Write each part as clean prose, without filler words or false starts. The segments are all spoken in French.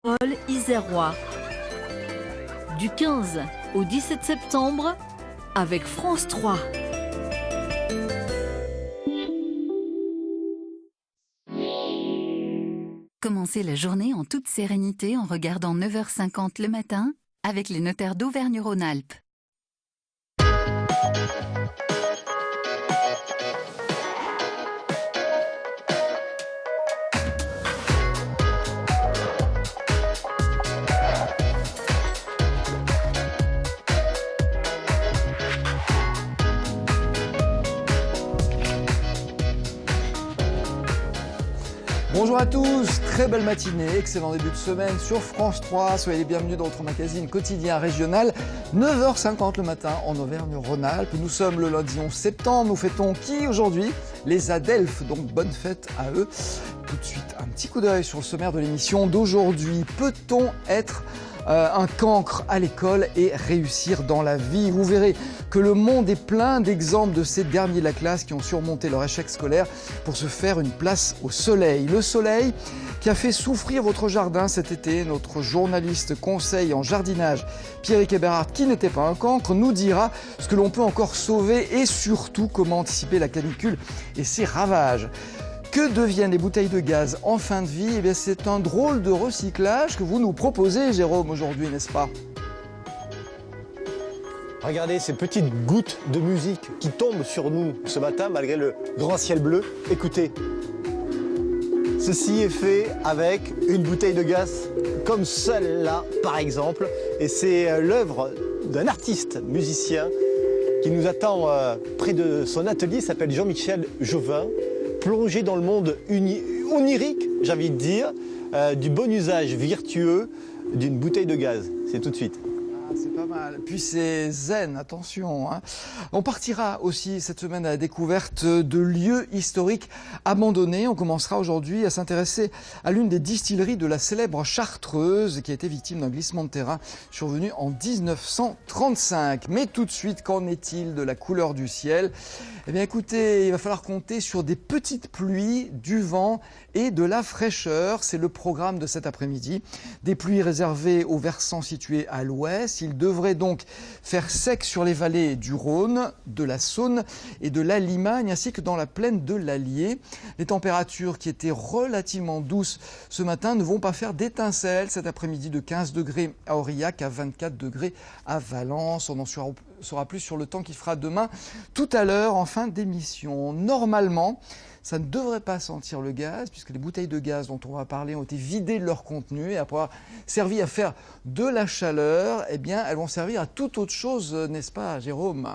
Paul Isérois. Du 15 au 17 septembre avec France 3. Commencez la journée en toute sérénité en regardant 9h50 le matin avec les notaires d'Auvergne-Rhône-Alpes. Bonjour à tous, très belle matinée, excellent début de semaine sur France 3. Soyez les bienvenus dans votre magazine quotidien régional, 9h50 le matin en Auvergne-Rhône-Alpes. Nous sommes le lundi 11 septembre, nous fêtons qui aujourd'hui? Les Adelphes, donc bonne fête à eux. Tout de suite, un petit coup d'œil sur le sommaire de l'émission d'aujourd'hui. Peut-on être un cancre à l'école et réussir dans la vie? Vous verrez que le monde est plein d'exemples de ces derniers de la classe qui ont surmonté leur échec scolaire pour se faire une place au soleil. Le soleil qui a fait souffrir votre jardin cet été. Notre journaliste conseil en jardinage, Pierrick Eberhardt, qui n'était pas un cancre, nous dira ce que l'on peut encore sauver et surtout comment anticiper la canicule et ses ravages. Que deviennent les bouteilles de gaz en fin de vie? Eh bien, c'est un drôle de recyclage que vous nous proposez, Jérôme, aujourd'hui, n'est-ce pas? Regardez ces petites gouttes de musique qui tombent sur nous ce matin malgré le grand ciel bleu. Écoutez, ceci est fait avec une bouteille de gaz comme celle-là, par exemple. Et c'est l'œuvre d'un artiste musicien qui nous attend près de son atelier. Il s'appelle Jean-Michel Jovin. Plongé dans le monde onirique, j'ai envie de dire, du bon usage vertueux d'une bouteille de gaz. C'est tout de suite. C'est pas mal. Puis c'est zen, attention. Hein. On partira aussi cette semaine à la découverte de lieux historiques abandonnés. On commencera aujourd'hui à s'intéresser à l'une des distilleries de la célèbre Chartreuse qui a été victime d'un glissement de terrain survenu en 1935. Mais tout de suite, qu'en est-il de la couleur du ciel? Eh bien écoutez, il va falloir compter sur des petites pluies, du vent et de la fraîcheur. C'est le programme de cet après-midi. Des pluies réservées aux versants situés à l'ouest. Il devrait donc faire sec sur les vallées du Rhône, de la Saône et de la Limagne, ainsi que dans la plaine de l'Allier. Les températures qui étaient relativement douces ce matin ne vont pas faire d'étincelles cet après-midi, de 15 degrés à Aurillac à 24 degrés à Valence. On en saura plus sur le temps qu'il fera demain, tout à l'heure en fin d'émission. Normalement, ça ne devrait pas sentir le gaz, puisque les bouteilles de gaz dont on va parler ont été vidées de leur contenu et après avoir servi à faire de la chaleur, eh bien, elles vont servir à toute autre chose, n'est-ce pas, Jérôme?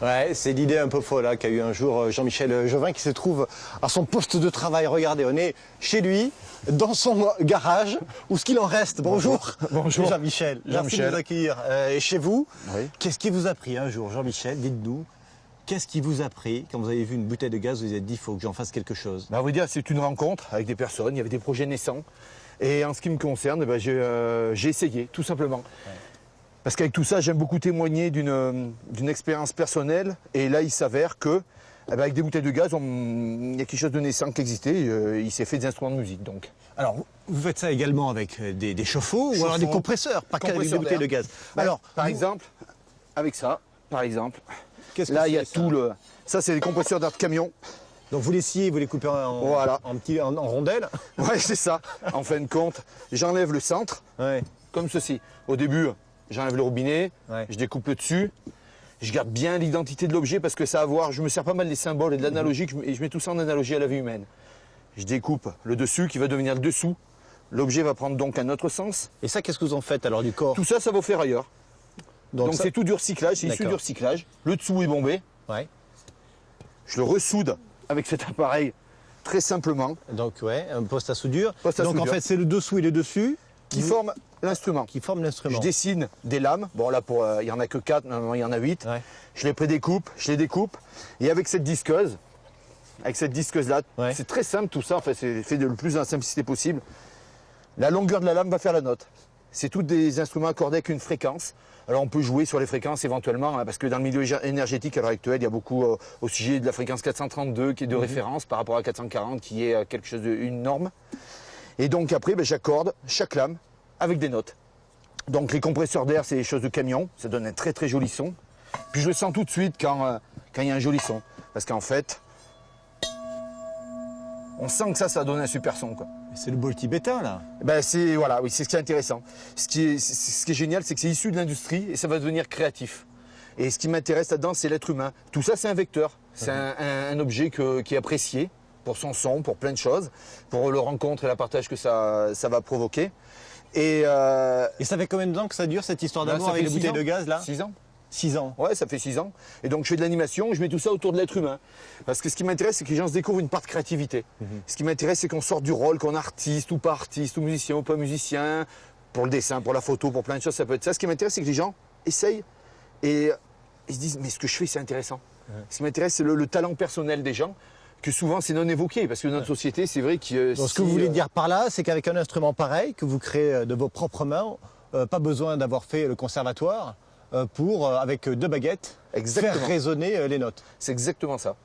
Ouais, c'est l'idée un peu folle qu'a eu un jour Jean-Michel Jovin qui se trouve à son poste de travail. Regardez, on est chez lui, dans son garage, où ce qu'il en reste. Bonjour. Bonjour. Jean-Michel. Merci de nous accueillir chez vous. Oui. Qu'est-ce qui vous a pris un jour, Jean-Michel? Dites-nous. Qu'est-ce qui vous a pris quand vous avez vu une bouteille de gaz, vous vous êtes dit, il faut que j'en fasse quelque chose? À vous dire, c'est une rencontre avec des personnes, il y avait des projets naissants. Et en ce qui me concerne, j'ai essayé, tout simplement. Ouais. Parce qu'avec tout ça, j'aime beaucoup témoigner d'une expérience personnelle. Et là, il s'avère que, avec des bouteilles de gaz, il y a quelque chose de naissant qui existait. Il s'est fait des instruments de musique. Donc. Alors, vous faites ça également avec des chauffe-eau ou alors des compresseurs, pas qu'avec des bouteilles de gaz. Ouais. Alors, par exemple, avec ça, par exemple. Là, il y a tout le... Ça, c'est les compresseurs d'air de camion. Donc vous les sciez, vous les coupez en rondelles. Ouais, c'est ça. En fin de compte, j'enlève le centre, comme ceci. Au début, j'enlève le robinet, je découpe le dessus. Je garde bien l'identité de l'objet parce que ça a à voir, je me sers pas mal des symboles et de l'analogie, et je mets tout ça en analogie à la vie humaine. Je découpe le dessus qui va devenir le dessous. L'objet va prendre donc un autre sens. Et ça, qu'est-ce que vous en faites alors du corps? Tout ça, ça va au ferrailleur. Donc c'est tout du recyclage, c'est issu du recyclage. Le dessous est bombé. Ouais. Je le ressoude avec cet appareil très simplement. Donc un poste à soudure. En fait c'est le dessous et le dessus qui forment l'instrument. Je dessine des lames. Bon là il n'y en a que 4, normalement il y en a 8. Ouais. Je les prédécoupe, je les découpe. Et avec cette disqueuse là, c'est très simple tout ça. Enfin, c'est fait de le plus dans la simplicité possible. La longueur de la lame va faire la note. C'est tous des instruments accordés avec une fréquence. Alors on peut jouer sur les fréquences éventuellement, parce que dans le milieu énergétique à l'heure actuelle, il y a beaucoup au sujet de la fréquence 432 qui est de référence par rapport à 440 qui est quelque chose une norme. Et donc après, j'accorde chaque lame avec des notes. Donc les compresseurs d'air, c'est des choses de camion, ça donne un très très joli son. Puis je le sens tout de suite quand il y a un joli son. Parce qu'en fait, on sent que ça donne un super son, quoi. C'est le bol tibétain, là. Voilà, oui, c'est ce qui est intéressant. Ce qui est génial, c'est que c'est issu de l'industrie et ça va devenir créatif. Et ce qui m'intéresse là-dedans, c'est l'être humain. Tout ça, c'est un vecteur. C'est un objet qui est apprécié pour son son, pour plein de choses, pour le rencontre et la partage que ça va provoquer. Et ça fait combien de temps que ça dure, cette histoire d'amour avec les bouteilles de gaz, là? 6 ans. 6 ans. Ouais, ça fait 6 ans. Et donc je fais de l'animation, je mets tout ça autour de l'être humain. Parce que ce qui m'intéresse, c'est que les gens se découvrent une part de créativité. Ce qui m'intéresse, c'est qu'on sorte du rôle, qu'on est artiste ou pas artiste, ou musicien ou pas musicien, pour le dessin, pour la photo, pour plein de choses, ça peut être ça. Ce qui m'intéresse, c'est que les gens essayent et ils se disent, mais ce que je fais, c'est intéressant. Ce qui m'intéresse, c'est le talent personnel des gens, que souvent c'est non évoqué, parce que dans notre société, c'est vrai que... Donc ce que vous voulez dire par là, c'est qu'avec un instrument pareil, que vous créez de vos propres mains, pas besoin d'avoir fait le conservatoire, pour, avec 2 baguettes, faire résonner les notes. C'est exactement ça.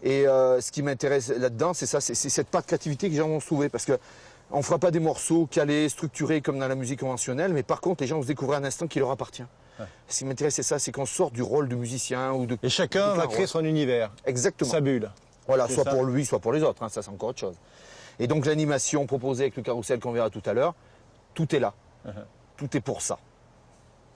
Et ce qui m'intéresse là-dedans, c'est ça, c'est cette part de créativité que les gens vont se trouver. Parce qu'on ne fera pas des morceaux calés, structurés comme dans la musique conventionnelle, mais par contre, les gens vont se découvrir un instant qui leur appartient. Ouais. Ce qui m'intéresse, c'est ça, c'est qu'on sorte du rôle de musicien ou de... Et chacun va créer son univers. Exactement. Sa bulle. Voilà, soit pour lui, soit pour les autres, hein, ça c'est encore autre chose. Et donc l'animation proposée avec le carrousel qu'on verra tout à l'heure, tout est là. Tout est pour ça.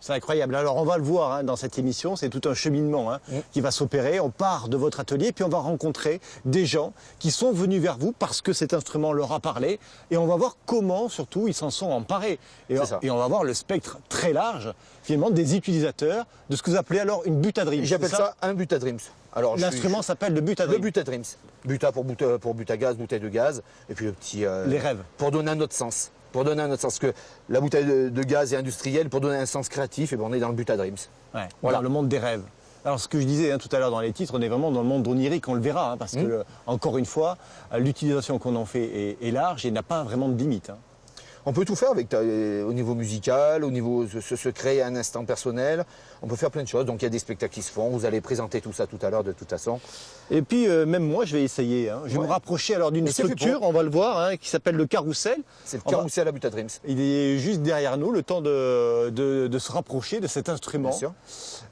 C'est incroyable. Alors on va le voir hein, dans cette émission, c'est tout un cheminement qui va s'opérer. On part de votre atelier, puis on va rencontrer des gens qui sont venus vers vous parce que cet instrument leur a parlé. Et on va voir comment, surtout, ils s'en sont emparés. Et on va voir le spectre très large, finalement, des utilisateurs de ce que vous appelez alors une Butadreams. J'appelle ça un Butadreams. L'instrument s'appelle le Butadreams. Le Butadreams. Buta pour but à gaz, bouteille de gaz. Et puis le petit... les rêves. Pour donner un autre sens. Pour donner un autre sens, que la bouteille de gaz est industrielle, pour donner un sens créatif, et on est dans le Butadreams. Ouais, voilà. Dans le monde des rêves. Alors ce que je disais tout à l'heure dans les titres, on est vraiment dans le monde onirique, on le verra, parce que, encore une fois, l'utilisation qu'on en fait est large et n'a pas vraiment de limite. On peut tout faire au niveau musical, au niveau se créer un instant personnel. On peut faire plein de choses. Donc il y a des spectacles qui se font. Vous allez présenter tout ça tout à l'heure de toute façon. Et puis même moi je vais essayer. Je vais me rapprocher alors d'une structure, on va le voir, qui s'appelle le carrousel. C'est le carrousel à Butadreams. Il est juste derrière nous, le temps de se rapprocher de cet instrument,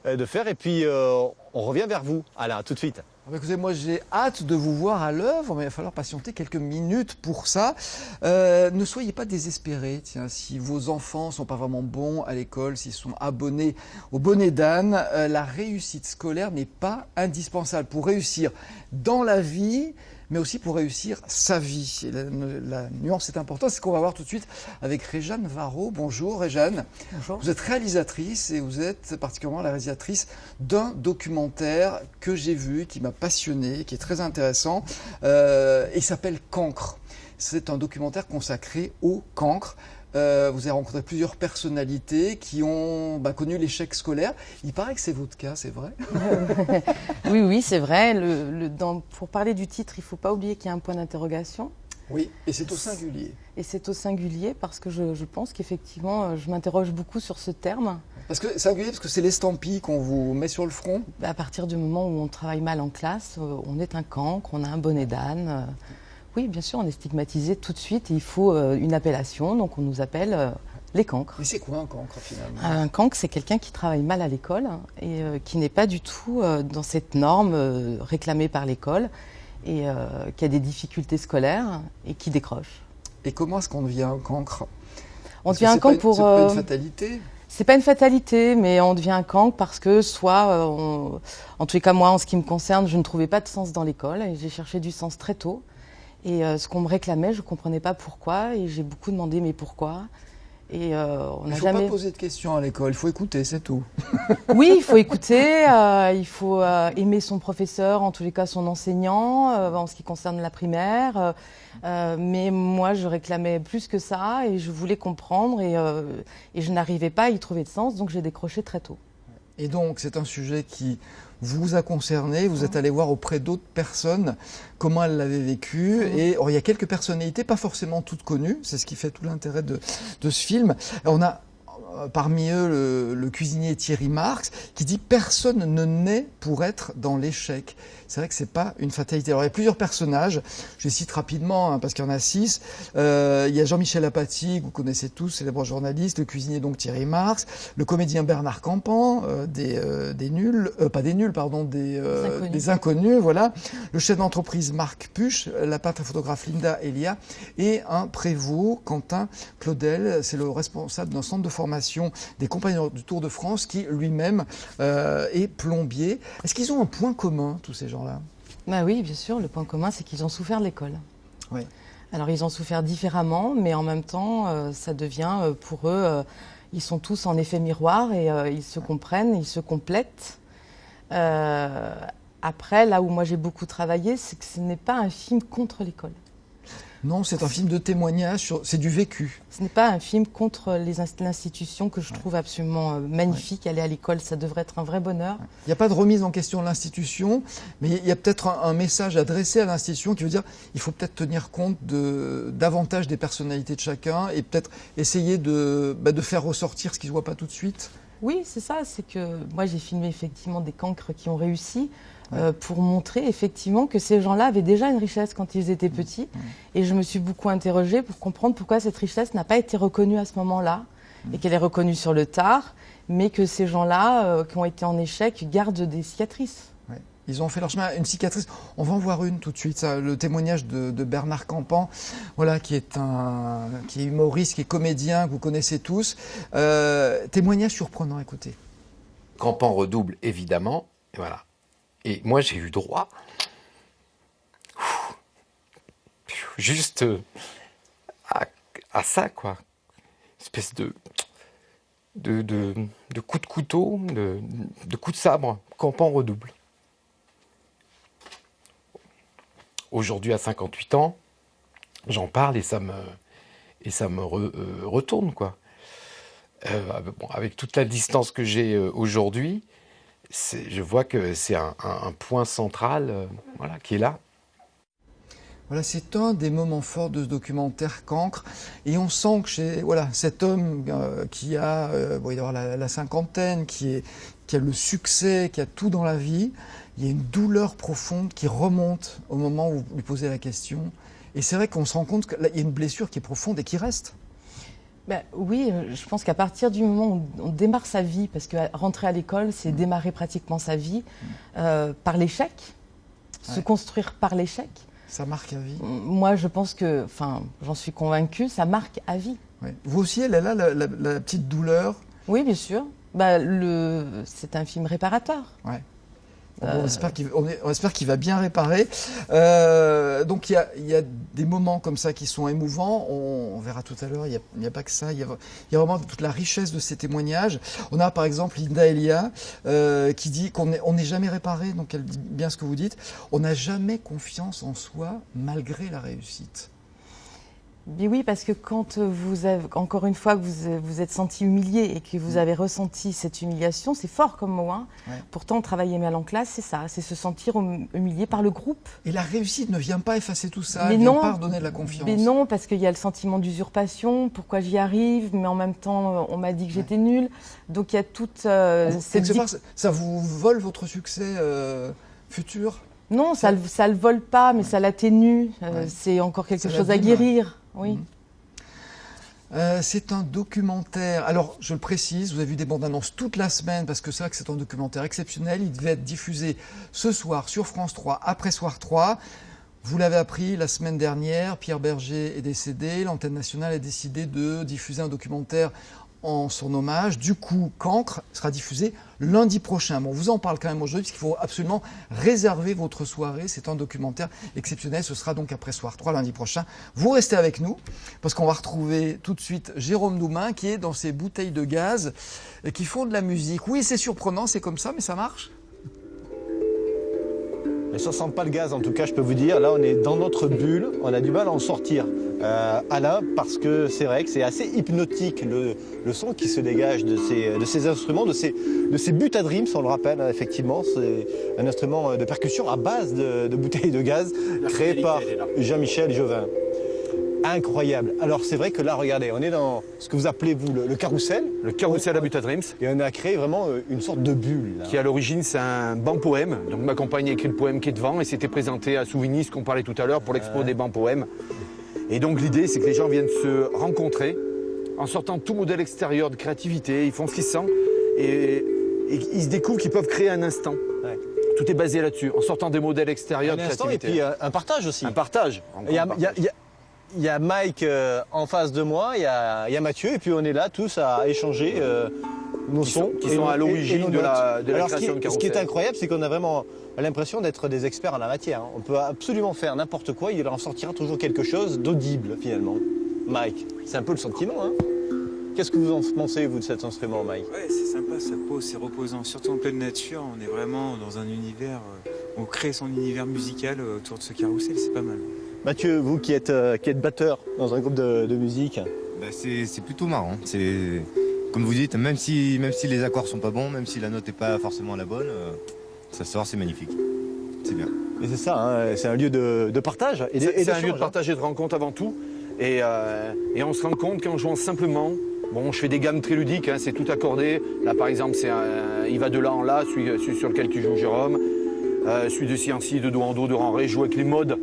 de faire. Et puis on revient vers vous. Allez, tout de suite. Écoutez, moi j'ai hâte de vous voir à l'œuvre, mais il va falloir patienter quelques minutes pour ça. Ne soyez pas désespérés, tiens, si vos enfants ne sont pas vraiment bons à l'école, s'ils sont abonnés au bonnet d'âne, la réussite scolaire n'est pas indispensable pour réussir dans la vie, mais aussi pour réussir sa vie. Et la nuance est importante, c'est ce qu'on va voir tout de suite avec Réjeanne Varro. Bonjour Réjeanne. Bonjour. Vous êtes réalisatrice et vous êtes particulièrement la réalisatrice d'un documentaire que j'ai vu, qui m'a passionné, qui est très intéressant, et qui s'appelle Cancre. C'est un documentaire consacré au cancre. Vous avez rencontré plusieurs personnalités qui ont connu l'échec scolaire. Il paraît que c'est votre cas, c'est vrai? Oui, c'est vrai. Pour parler du titre, il ne faut pas oublier qu'il y a un point d'interrogation. Oui, et c'est au singulier. Et c'est au singulier parce que je pense qu'effectivement, je m'interroge beaucoup sur ce terme. Parce que singulier, parce que c'est l'estampille qu'on vous met sur le front? À partir du moment où on travaille mal en classe, on est un cancre, on a un bonnet d'âne. Oui, bien sûr, on est stigmatisé tout de suite et il faut une appellation, donc on nous appelle les cancres. Mais c'est quoi un cancre finalement? Un cancre, c'est quelqu'un qui travaille mal à l'école et qui n'est pas du tout dans cette norme réclamée par l'école et qui a des difficultés scolaires et qui décroche. Et comment est-ce qu'on devient un cancre? On devient un cancre pour... C'est pas une fatalité? C'est pas une fatalité, mais on devient un cancre parce que en tous les cas moi, en ce qui me concerne, je ne trouvais pas de sens dans l'école et j'ai cherché du sens très tôt. Et ce qu'on me réclamait, je ne comprenais pas pourquoi, et j'ai beaucoup demandé mais pourquoi. Et on n'a jamais... Il ne faut pas poser de questions à l'école, il faut écouter, c'est tout. Oui, il faut écouter, il faut aimer son professeur, en tous les cas son enseignant, en ce qui concerne la primaire. Mais moi, je réclamais plus que ça, et je voulais comprendre, et je n'arrivais pas à y trouver de sens, donc j'ai décroché très tôt. Et donc, c'est un sujet qui vous a concerné, vous êtes allé voir auprès d'autres personnes comment elles l'avaient vécu. Et il y a quelques personnalités, pas forcément toutes connues, c'est ce qui fait tout l'intérêt de ce film. On a parmi eux le cuisinier Thierry Marx, qui dit « Personne ne naît pour être dans l'échec ». C'est vrai que c'est pas une fatalité. Alors il y a plusieurs personnages, je les cite rapidement parce qu'il y en a 6. Il y a Jean-Michel Apathy, que vous connaissez tous, célèbre journaliste, le cuisinier donc Thierry Marx, le comédien Bernard Campan, des inconnus, voilà. Le chef d'entreprise Marc Puch, la peintre et photographe Linda Elia, et un prévôt, Quentin Claudel, c'est le responsable d'un centre de formation des compagnons du Tour de France qui lui-même est plombier. Est-ce qu'ils ont un point commun, tous ces gens-là? Bah oui, bien sûr, le point commun, c'est qu'ils ont souffert de l'école. Oui. Alors ils ont souffert différemment, mais en même temps, ça devient pour eux, ils sont tous en effet miroir et ils se comprennent, ils se complètent. Après, là où moi j'ai beaucoup travaillé, c'est que ce n'est pas un film contre l'école. Non, c'est un film de témoignage, c'est du vécu. Ce n'est pas un film contre l'institution que je trouve absolument magnifique. Aller à l'école, ça devrait être un vrai bonheur. Il n'y a pas de remise en question de l'institution, mais il y a peut-être un message adressé à l'institution qui veut dire qu'il faut peut-être tenir compte davantage des personnalités de chacun et peut-être essayer de faire ressortir ce qui ne se voit pas tout de suite. Oui, c'est ça. C'est que moi, j'ai filmé effectivement des cancres qui ont réussi. Pour montrer effectivement que ces gens-là avaient déjà une richesse quand ils étaient petits. Et je me suis beaucoup interrogée pour comprendre pourquoi cette richesse n'a pas été reconnue à ce moment-là et qu'elle est reconnue sur le tard, mais que ces gens-là qui ont été en échec gardent des cicatrices. Ils ont fait leur chemin, une cicatrice. On va en voir une tout de suite, ça, le témoignage de Bernard Campan, voilà, qui est humoriste, qui est comédien, que vous connaissez tous. Témoignage surprenant, écoutez. Campan redouble, évidemment, et voilà. Et moi, j'ai eu droit juste à ça, quoi. Une espèce de coup de couteau, de coup de sabre. Campan redouble. Aujourd'hui, à 58 ans, j'en parle et ça me retourne, quoi. Bon, avec toute la distance que j'ai aujourd'hui, je vois que c'est un point central voilà, qui est là. Voilà, c'est un des moments forts de ce documentaire Cancre. Et on sent que cet homme qui a il doit avoir la cinquantaine, qui a le succès, qui a tout dans la vie, il y a une douleur profonde qui remonte au moment où vous lui posez la question. Et c'est vrai qu'on se rend compte qu'il y a une blessure qui est profonde et qui reste. Ben, oui, je pense qu'à partir du moment où on démarre sa vie, parce que rentrer à l'école, c'est démarrer pratiquement sa vie par l'échec, se construire par l'échec. Ça marque à vie. Moi, je pense que, j'en suis convaincue, ça marque à vie. Ouais. Vous aussi, elle est là, la petite douleur? Oui, bien sûr. Bah, c'est un film réparateur. Ouais. On espère qu'il va bien réparer. Donc il y a des moments comme ça qui sont émouvants. On verra tout à l'heure, il n'y a pas que ça. Il y a vraiment toute la richesse de ces témoignages. On a par exemple Linda Elia qui dit qu'on n'est jamais réparé. Donc elle dit bien ce que vous dites. On n'a jamais confiance en soi malgré la réussite. Mais oui, parce que quand vous avez, encore une fois, que vous êtes senti humilié et que vous avez ressenti cette humiliation, c'est fort comme mot. Hein. Ouais. Pourtant, travailler mal en classe, c'est ça, c'est se sentir humilié par le groupe. Et la réussite ne vient pas effacer tout ça, elle ne vient pas redonner de la confiance. Mais non, parce qu'il y a le sentiment d'usurpation, pourquoi j'y arrive, mais en même temps, on m'a dit que j'étais nulle. Donc il y a toute cette... Ça vous vole votre succès futur? Non, ça le vole pas, mais ça l'atténue. C'est encore quelque chose à guérir. Oui. C'est un documentaire. Alors, je le précise, vous avez vu des bandes annonces toute la semaine parce que c'est vrai que c'est un documentaire exceptionnel. Il devait être diffusé ce soir sur France 3, après Soir 3. Vous l'avez appris la semaine dernière, Pierre Berger est décédé. L'antenne nationale a décidé de diffuser un documentaire en son hommage. Du coup, Cancre sera diffusé lundi prochain. Bon, on vous en parle quand même aujourd'hui parce qu'il faut absolument réserver votre soirée. C'est un documentaire exceptionnel. Ce sera donc après Soir 3 lundi prochain. Vous restez avec nous parce qu'on va retrouver tout de suite Jérôme Doumain qui est dans ses bouteilles de gaz et qui font de la musique. Oui, c'est surprenant, c'est comme ça, mais ça marche. Ça sent pas le gaz en tout cas, je peux vous dire. Là, on est dans notre bulle, on a du mal à en sortir. Alain, parce que c'est vrai que c'est assez hypnotique le son qui se dégage de ces instruments, de ces butadrines, on le rappelle, hein, effectivement. C'est un instrument de percussion à base de bouteilles de gaz créé par Jean-Michel Jovin. incroyable. Alors c'est vrai que là, regardez, on est dans ce que vous appelez, vous, le carrousel. Le carrousel à Butadreams. Et on a créé vraiment une sorte de bulle. Là. Qui à l'origine, c'est un banc poème. Donc ma compagne a écrit le poème qui est devant et c'était présenté à Souvigny, ce qu'on parlait tout à l'heure, pour l'expo des bancs poèmes. Et donc l'idée, c'est que les gens viennent se rencontrer en sortant de tout modèle extérieur de créativité. Ils font ce qu'ils sentent et ils se découvrent qu'ils peuvent créer un instant. Ouais. Tout est basé là-dessus, en sortant des modèles extérieurs de créativité. Et puis un partage aussi. Un partage. Il y a Mike en face de moi, il y a Mathieu, et puis on est là tous à échanger nos sons. Qui sont à l'origine de la création de Carrousel. Ce qui est incroyable, c'est qu'on a vraiment l'impression d'être des experts en la matière. On peut absolument faire n'importe quoi, il en sortira toujours quelque chose d'audible finalement. Mike, c'est un peu le sentiment, hein. Qu'est-ce que vous en pensez, vous, de cet instrument, Mike? Ouais, c'est sympa, ça pose, c'est reposant. Surtout en pleine nature, on est vraiment dans un univers, on crée son univers musical autour de ce carrousel, c'est pas mal. Mathieu, vous qui êtes batteur dans un groupe de musique. Bah c'est plutôt marrant. C'est comme vous dites, même si les accords sont pas bons, même si la note n'est pas forcément la bonne, ça sort, c'est magnifique. C'est bien. Et c'est ça, hein, c'est un lieu de partage. C'est un lieu de partage et de rencontre avant tout. Et on se rend compte qu'en jouant simplement, bon, je fais des gammes très ludiques, hein, c'est tout accordé. Là, par exemple, il va de là en là, celui sur lequel tu joues, Jérôme. Celui de ci en ci, de do en do, de rang ré, je joue avec les modes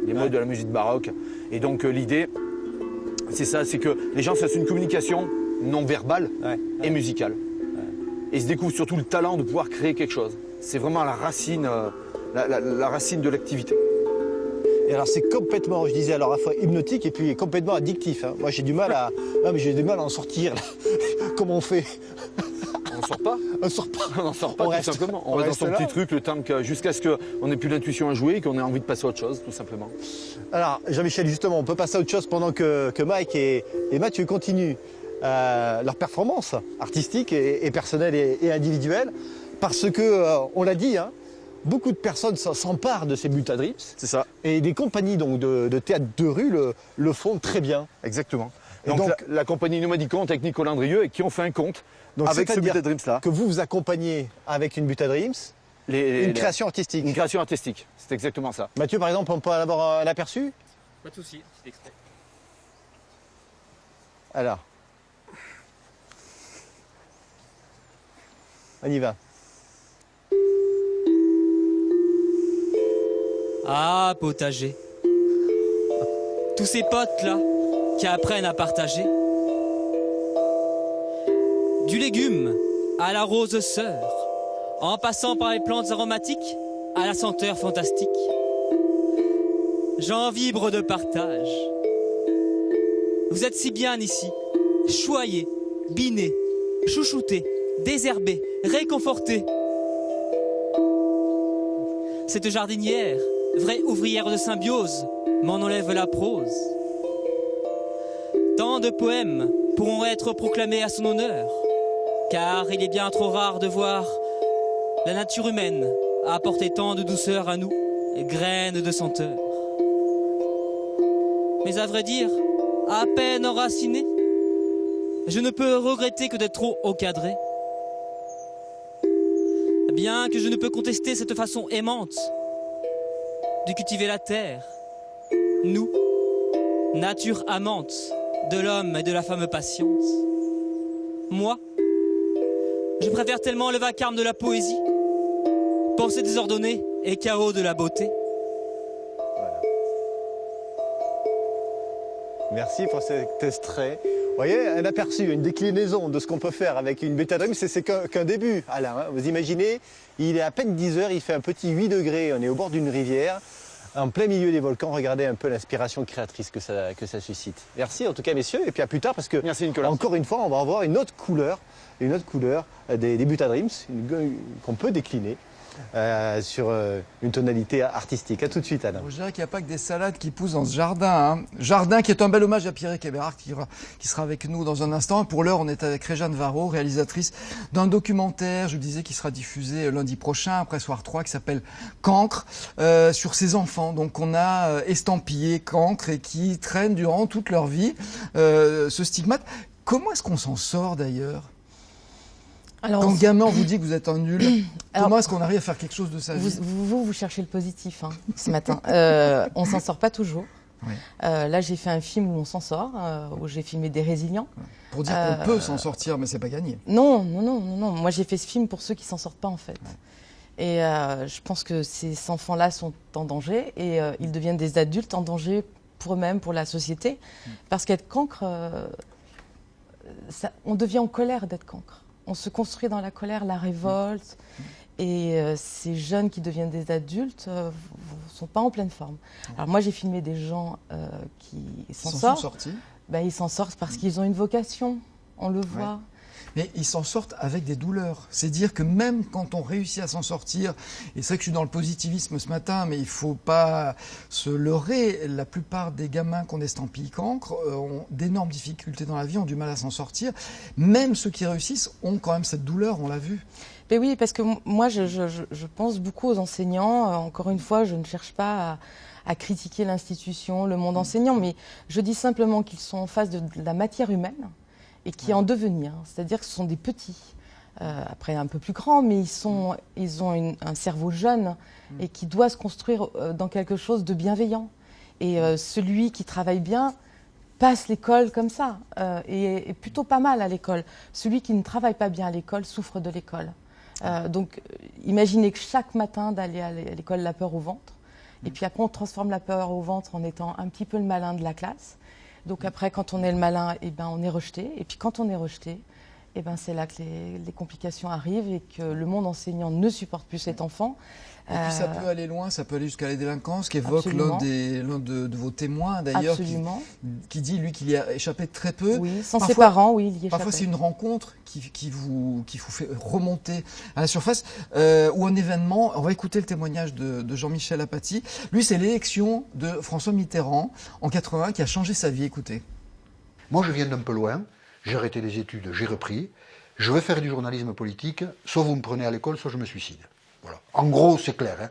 de la musique baroque. Et donc l'idée, c'est ça, c'est que les gens fassent une communication non verbale et musicale. Et ils se découvrent surtout le talent de pouvoir créer quelque chose. C'est vraiment la racine, la racine de l'activité. Et alors c'est complètement, je disais, alors à la fois hypnotique et puis complètement addictif. Hein. Moi j'ai du mal à en sortir. Là. Comment on fait? On sort pas. On sort pas. On n'en sort pas, tout simplement. On reste dans son petit truc le temps jusqu'à ce qu'on n'ait plus l'intuition à jouer et qu'on ait envie de passer à autre chose, tout simplement. Alors, Jean-Michel, justement, on peut passer à autre chose pendant que Mike et Mathieu continuent leur performance artistique et personnelle et individuelle. Parce que, on l'a dit, hein, beaucoup de personnes s'emparent de ces Butadreams. C'est ça. Et des compagnies donc, de théâtre de rue le font très bien. Exactement. Donc la compagnie Nomadic Conte avec Nicolas Andrieux et qui ont fait un conte avec ce Butadreams là. Que vous accompagnez avec une Butadreams, une création artistique. Une création artistique, c'est exactement ça. Mathieu, par exemple, on peut en avoir un aperçu? Pas de souci, c'est extrait. Alors. On y va. Ah, potager. Tous ces potes-là qui apprennent à partager. Du légume à la rose sœur, en passant par les plantes aromatiques à la senteur fantastique. J'en vibre de partage. Vous êtes si bien ici, choyés, binés, chouchoutés, désherbés, réconfortés. Cette jardinière, vraie ouvrière de symbiose, m'en enlève la prose. Tant de poèmes pourront être proclamés à son honneur, car il est bien trop rare de voir la nature humaine apporter tant de douceur à nous, graines de senteur. Mais à vrai dire, à peine enraciné, je ne peux regretter que d'être trop haut cadré. Bien que je ne peux contester cette façon aimante de cultiver la terre, nous, nature amante de l'homme et de la femme patiente. Moi, je préfère tellement le vacarme de la poésie, pensée désordonnée et chaos de la beauté. Voilà. Merci pour cet extrait. Vous voyez, un aperçu, une déclinaison de ce qu'on peut faire avec une Butadreams, c'est qu'un début, Alain. Hein. Vous imaginez, il est à peine 10 heures, il fait un petit 8 degrés, on est au bord d'une rivière, en plein milieu des volcans. Regardez un peu l'inspiration créatrice que ça suscite. Merci en tout cas, messieurs, et puis à plus tard, parce que, merci, Nicolas. Encore une fois, on va avoir une autre couleur des Butadreams qu'on peut décliner. Sur une tonalité artistique. À tout de suite, Alain. Je dirais qu'il n'y a pas que des salades qui poussent dans ce jardin. Hein. Jardin qui est un bel hommage à Pierrick Eberhard qui sera avec nous dans un instant. Pour l'heure, on est avec Réjeanne Varro, réalisatrice d'un documentaire, je disais, qui sera diffusé lundi prochain, après Soir 3, qui s'appelle Cancre, sur ses enfants. Donc on a estampillé Cancre et qui traîne durant toute leur vie ce stigmate. Comment est-ce qu'on s'en sort d'ailleurs ? Alors, quand gamin, on vous dit que vous êtes un nul, comment est-ce qu'on arrive à faire quelque chose de sa vie ? Vous cherchez le positif, hein, ce matin. On s'en sort pas toujours. Oui. Là, j'ai fait un film où on s'en sort, où j'ai filmé des résilients. Pour dire qu'on peut s'en sortir, mais c'est pas gagné. Non. Moi, j'ai fait ce film pour ceux qui s'en sortent pas, en fait. Ouais. Et je pense que ces enfants-là sont en danger et ils deviennent des adultes en danger pour eux-mêmes, pour la société. Parce qu'être cancre, on devient en colère d'être cancre. On se construit dans la colère, la révolte. Et ces jeunes qui deviennent des adultes ne sont pas en pleine forme. Alors moi, j'ai filmé des gens qui s'en sortent. Ils s'en sortent parce qu'ils ont une vocation, on le voit. Ouais. Mais ils s'en sortent avec des douleurs. C'est dire que même quand on réussit à s'en sortir, et c'est vrai que je suis dans le positivisme ce matin, mais il ne faut pas se leurrer, la plupart des gamins qu'on estampille cancre ont d'énormes difficultés dans la vie, ont du mal à s'en sortir. Même ceux qui réussissent ont quand même cette douleur, on l'a vu. Mais oui, parce que moi, je pense beaucoup aux enseignants. Encore une fois, je ne cherche pas à critiquer l'institution, le monde enseignant, mais je dis simplement qu'ils sont en face de la matière humaine et qui est en devenir. C'est-à-dire que ce sont des petits, après un peu plus grands, mais ils ont un cerveau jeune et qui doit se construire dans quelque chose de bienveillant. Et celui qui travaille bien passe l'école comme ça, et est plutôt pas mal à l'école. Celui qui ne travaille pas bien à l'école souffre de l'école. Donc, imaginez que chaque matin d'aller à l'école la peur au ventre, et puis après on transforme la peur au ventre en étant un petit peu le malin de la classe. Donc après, quand on est le malin, on est rejeté, et puis quand on est rejeté, c'est là que les complications arrivent et que le monde enseignant ne supporte plus cet enfant. Et puis ça peut aller loin, ça peut aller jusqu'à la délinquance, qu'évoque l'un de vos témoins d'ailleurs, qui dit lui qu'il y a échappé très peu. Oui, sans ses parents, oui, il y échappait. Parfois c'est une rencontre qui vous fait remonter à la surface, ou un événement. On va écouter le témoignage de Jean-Michel Apathy. Lui, c'est l'élection de François Mitterrand en 80 qui a changé sa vie. Écoutez. Moi, je viens d'un peu loin. J'ai arrêté les études, j'ai repris. Je veux faire du journalisme politique. Soit vous me prenez à l'école, soit je me suicide. Voilà. En gros, c'est clair. Hein.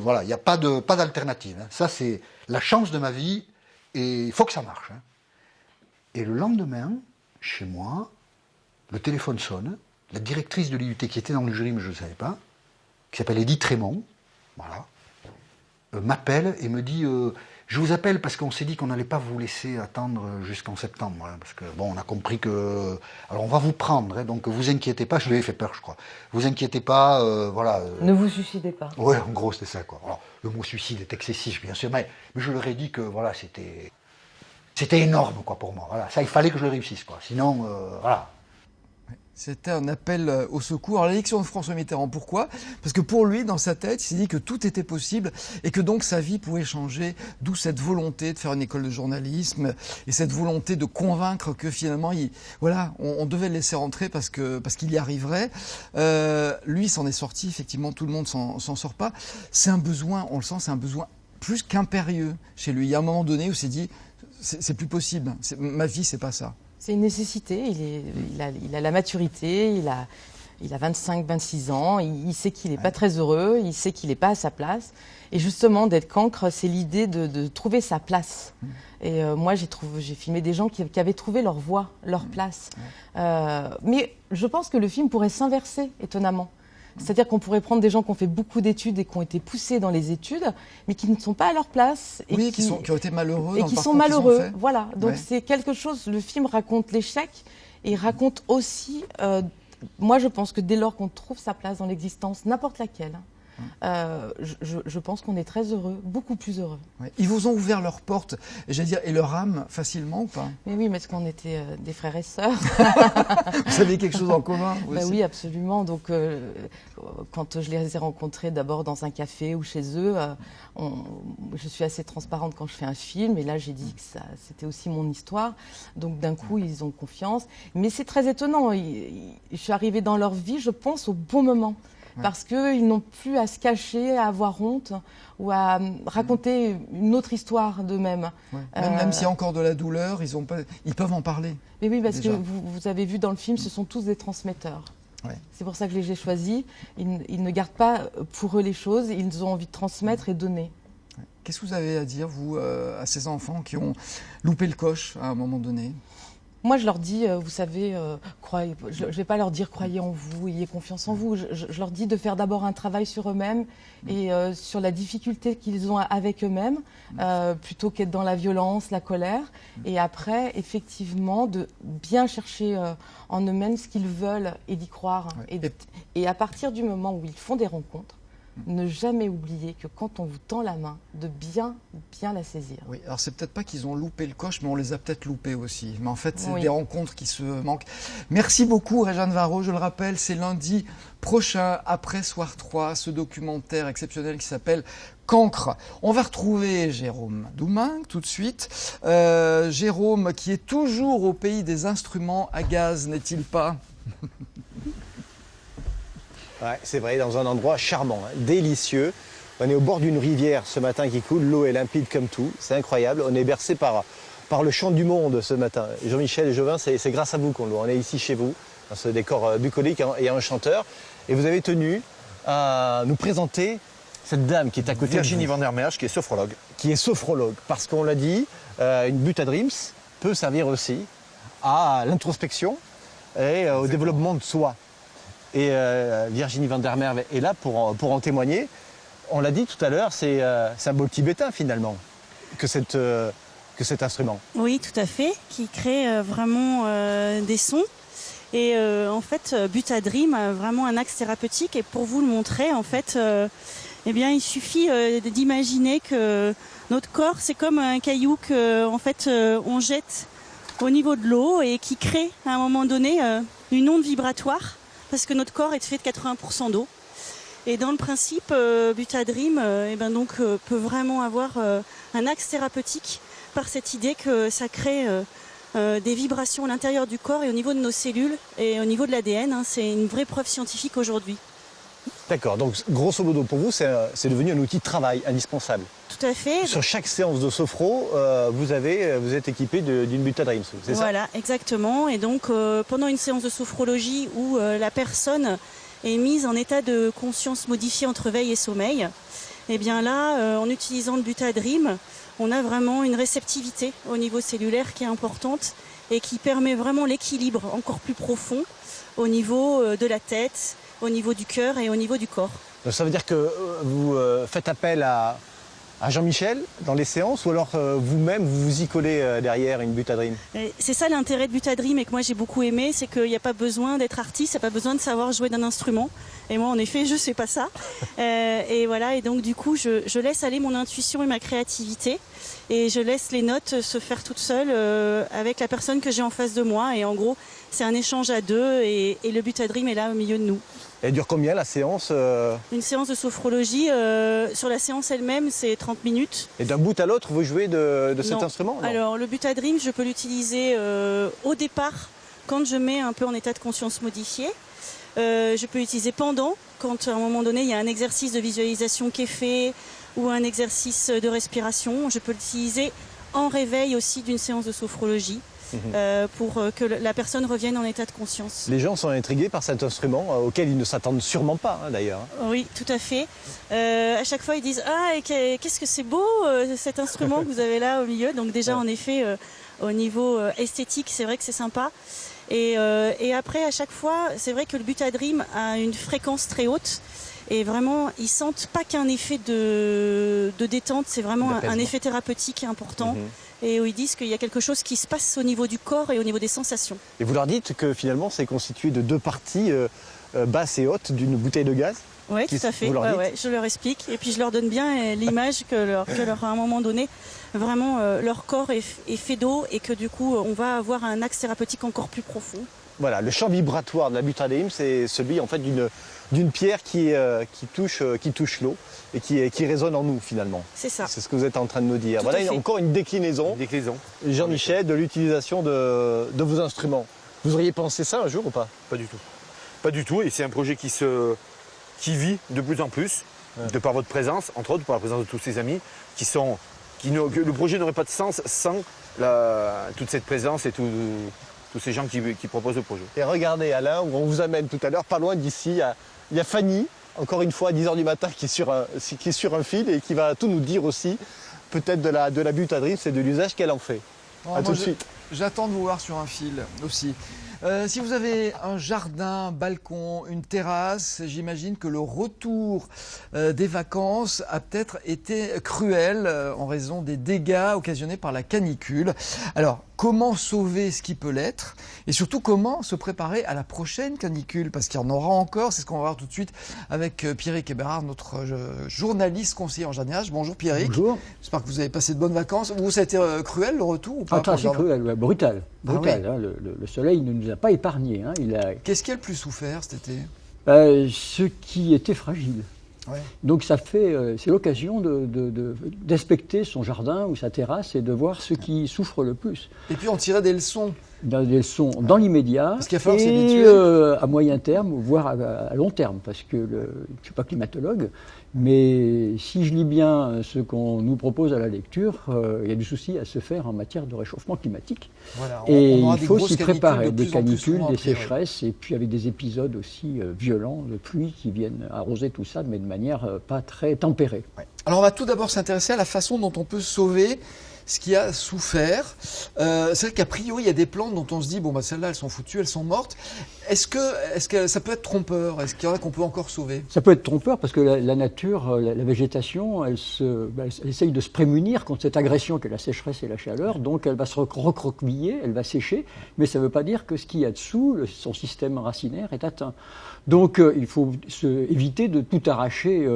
Voilà, il n'y a pas d'alternative. Hein. Ça, c'est la chance de ma vie et il faut que ça marche. Hein. Et le lendemain, chez moi, le téléphone sonne. La directrice de l'IUT qui était dans le jury, mais je ne le savais pas, qui s'appelle Edith Raymond, voilà, m'appelle et me dit je vous appelle parce qu'on s'est dit qu'on n'allait pas vous laisser attendre jusqu'en septembre. Hein, parce que, bon, on a compris que... Alors, on va vous prendre, hein, donc vous inquiétez pas. Je lui ai fait peur, je crois. Vous inquiétez pas, voilà... Ne vous suicidez pas. Ouais, en gros, c'était ça, quoi. Alors, le mot suicide est excessif, bien sûr, mais je leur ai dit que, voilà, c'était énorme, quoi, pour moi. Voilà, ça, il fallait que je le réussisse, quoi. Sinon, voilà... C'était un appel au secours. L'élection de François Mitterrand, pourquoi? Parce que pour lui, dans sa tête, il s'est dit que tout était possible et que donc sa vie pouvait changer, d'où cette volonté de faire une école de journalisme et cette volonté de convaincre que finalement, on devait le laisser rentrer parce qu'il y arriverait. Lui, il s'en est sorti, effectivement, tout le monde s'en sort pas. C'est un besoin, on le sent, c'est un besoin plus qu'impérieux chez lui. Il y a un moment donné où il s'est dit, c'est plus possible, ma vie, c'est pas ça. C'est une nécessité, il a la maturité, il a 25-26 ans, il sait qu'il n'est pas très heureux, il sait qu'il n'est pas à sa place. Et justement, d'être cancre, c'est l'idée de trouver sa place. Et moi, j'ai filmé des gens qui avaient trouvé leur voie, leur place. Mais je pense que le film pourrait s'inverser, étonnamment. C'est-à-dire qu'on pourrait prendre des gens qui ont fait beaucoup d'études et qui ont été poussés dans les études, mais qui ne sont pas à leur place. Et oui, qui ont été malheureux. Et qui sont malheureux, voilà. Donc c'est quelque chose, le film raconte l'échec et raconte aussi, moi je pense que dès lors qu'on trouve sa place dans l'existence, n'importe laquelle, je pense qu'on est très heureux, beaucoup plus heureux. Ouais. Ils vous ont ouvert leurs portes, j'allais dire, et leur âme facilement ou pas? Mais oui, parce qu'on était des frères et sœurs. Vous aviez quelque chose en commun aussi? Oui, absolument. Donc, quand je les ai rencontrés d'abord dans un café ou chez eux, je suis assez transparente quand je fais un film, et là j'ai dit que c'était aussi mon histoire. Donc d'un coup, ils ont confiance. Mais c'est très étonnant. Je suis arrivée dans leur vie, je pense, au bon moment. Parce qu'ils n'ont plus à se cacher, à avoir honte ou à raconter une autre histoire d'eux-mêmes. Ouais. Même s'il y a encore de la douleur, ils peuvent en parler. Mais oui, parce déjà. Que vous avez vu dans le film, ce sont tous des transmetteurs. Ouais. C'est pour ça que je les ai choisis. Ils ne gardent pas pour eux les choses, ils ont envie de transmettre et donner. Ouais. Qu'est-ce que vous avez à dire, vous, à ces enfants qui ont loupé le coche à un moment donné? Moi, je leur dis, vous savez, je ne vais pas leur dire croyez en vous, ayez confiance en vous. Je leur dis de faire d'abord un travail sur eux-mêmes et sur la difficulté qu'ils ont avec eux-mêmes, plutôt qu'être dans la violence, la colère. Et après, effectivement, de bien chercher en eux-mêmes ce qu'ils veulent et d'y croire. Et à partir du moment où ils font des rencontres, ne jamais oublier que quand on vous tend la main, de bien la saisir. Oui, alors c'est peut-être pas qu'ils ont loupé le coche, mais on les a peut-être loupés aussi. Mais en fait, c'est des rencontres qui se manquent. Merci beaucoup, Réjeanne Varraud. Je le rappelle, c'est lundi prochain, après Soir 3, ce documentaire exceptionnel qui s'appelle Cancre. On va retrouver Jérôme Doumingue tout de suite. Jérôme qui est toujours au pays des instruments à gaz, n'est-il pas? Ouais, c'est vrai, dans un endroit charmant, hein, délicieux. On est au bord d'une rivière ce matin qui coule, l'eau est limpide comme tout, c'est incroyable. On est bercé par le chant du monde ce matin. Jean-Michel et Jovin, c'est grâce à vous qu'on l'on est ici chez vous, dans ce décor bucolique et un chanteur. Et vous avez tenu à nous présenter cette dame qui est à côté Virginie van der Merch, qui est sophrologue. Qui est sophrologue, parce qu'on l'a dit, une butte à dreams peut servir aussi à l'introspection et au développement de soi. Et Virginie van der Merwe est là pour en témoigner. On l'a dit tout à l'heure, c'est un symbole tibétain finalement, que cet instrument. Oui, tout à fait, qui crée vraiment des sons. Et en fait, Butte à Dream a vraiment un axe thérapeutique. Et pour vous le montrer, en fait, eh bien, il suffit d'imaginer que notre corps, c'est comme un caillou qu'on on jette au niveau de l'eau et qui crée à un moment donné une onde vibratoire. Parce que notre corps est fait de 80% d'eau. Et dans le principe, Butte à Dream peut vraiment avoir un axe thérapeutique par cette idée que ça crée des vibrations à l'intérieur du corps et au niveau de nos cellules et au niveau de l'ADN. Hein, c'est une vraie preuve scientifique aujourd'hui. D'accord, donc grosso modo pour vous, c'est devenu un outil de travail indispensable. Tout à fait. Sur chaque séance de sophro, vous êtes équipé d'une Butte à Dream, c'est ça? Voilà, exactement. Et donc pendant une séance de sophrologie où la personne est mise en état de conscience modifié entre veille et sommeil, et bien là, en utilisant le Butte à Dream, on a vraiment une réceptivité au niveau cellulaire qui est importante et qui permet vraiment l'équilibre encore plus profond au niveau de la tête, au niveau du cœur et au niveau du corps. Donc ça veut dire que vous faites appel à Jean-Michel dans les séances ou alors vous-même vous y collez derrière une Butte à Dream? C'est ça l'intérêt de Butte à Dream et que moi j'ai beaucoup aimé, c'est qu'il n'y a pas besoin d'être artiste, il n'y a pas besoin de savoir jouer d'un instrument. Et moi en effet je ne sais pas ça. Et voilà, et donc du coup je laisse aller mon intuition et ma créativité et je laisse les notes se faire toutes seules avec la personne que j'ai en face de moi. Et en gros c'est un échange à deux et le Butte à Dream est là au milieu de nous. Elle dure combien la séance? Une séance de sophrologie, sur la séance elle-même, c'est 30 minutes. Et d'un bout à l'autre, vous jouez de cet instrument? Non. Alors le Butte à Dream, je peux l'utiliser au départ, quand je mets un peu en état de conscience modifié. Je peux l'utiliser pendant, quand à un moment donné, il y a un exercice de visualisation qui est fait, ou un exercice de respiration. Je peux l'utiliser en réveil aussi d'une séance de sophrologie. Pour que la personne revienne en état de conscience. Les gens sont intrigués par cet instrument auquel ils ne s'attendent sûrement pas d'ailleurs. Oui, tout à fait. À chaque fois ils disent « Ah, qu'est-ce que c'est beau cet instrument que vous avez là au milieu ». Donc déjà en effet, au niveau esthétique, c'est vrai que c'est sympa. Et après, à chaque fois, c'est vrai que le Butte à Dream a une fréquence très haute. Et vraiment, ils sentent pas qu'un effet de détente, c'est vraiment un effet thérapeutique important. Et où ils disent qu'il y a quelque chose qui se passe au niveau du corps et au niveau des sensations. Et vous leur dites que finalement c'est constitué de deux parties basses et hautes d'une bouteille de gaz? Oui, tout à fait. Je leur explique et puis je leur donne bien l'image que à un moment donné, vraiment leur corps est fait d'eau et que du coup on va avoir un axe thérapeutique encore plus profond. Voilà, le champ vibratoire de la Butte à Dream, c'est celui en fait d'une pierre qui touche l'eau et qui résonne en nous finalement. C'est ça. C'est ce que vous êtes en train de nous dire. Voilà encore une déclinaison. Jean-Michel, de l'utilisation de vos instruments. Vous auriez pensé ça un jour ou pas? Pas du tout. Pas du tout, et c'est un projet qui vit de plus en plus, de par votre présence, entre autres par la présence de tous ces amis, le projet n'aurait pas de sens sans toute cette présence et tous ces gens qui proposent le projet. Et regardez Alain, où on vous amène tout à l'heure, pas loin d'ici, il y a Fanny, encore une fois à 10h du matin, qui est sur un fil et qui va tout nous dire aussi, peut-être de la Butte à Dream, c'est de l'usage qu'elle en fait. À tout de suite. J'attends de vous voir sur un fil aussi. Si vous avez un jardin, un balcon, une terrasse, j'imagine que le retour des vacances a peut-être été cruel en raison des dégâts occasionnés par la canicule. Alors, comment sauver ce qui peut l'être et surtout comment se préparer à la prochaine canicule, parce qu'il y en aura encore, c'est ce qu'on va voir tout de suite avec Pierrick Eberhard, notre journaliste conseiller en jardinage. Bonjour Pierrick. Bonjour. J'espère que vous avez passé de bonnes vacances. Vous, ça a été cruel le retour ou pas? C'est cruel, ouais, brutal. Brutal, hein, le soleil ne nous a pas épargnés. Hein, Qu'est-ce qui a le plus souffert cet été? Ce qui était fragile. Ouais. Donc ça fait, c'est l'occasion d'inspecter son jardin ou sa terrasse et de voir ce qui souffre le plus. Et puis on tirait des leçons. Des leçons dans l'immédiat et à moyen terme, voire à long terme, parce que je ne suis pas climatologue, mais si je lis bien ce qu'on nous propose à la lecture, il y a du souci à se faire en matière de réchauffement climatique. Voilà, et il faut s'y préparer, des canicules, des sécheresses, et puis avec des épisodes aussi violents de pluie qui viennent arroser tout ça, mais de manière pas très tempérée. Ouais. Alors on va tout d'abord s'intéresser à la façon dont on peut sauver ce qui a souffert. C'est vrai qu'a priori, il y a des plantes dont on se dit, bon, bah, celles-là, elles sont foutues, elles sont mortes. Est-ce que ça peut être trompeur? Est-ce qu'il y en a qu'on peut encore sauver? Ça peut être trompeur parce que la nature, la végétation, elle essaye de se prémunir contre cette agression qu'est la sécheresse et la chaleur. Donc, elle va se recroqueviller, elle va sécher. Mais ça ne veut pas dire que ce qu'il y a dessous, son système racinaire, est atteint. Donc, il faut éviter de tout arracher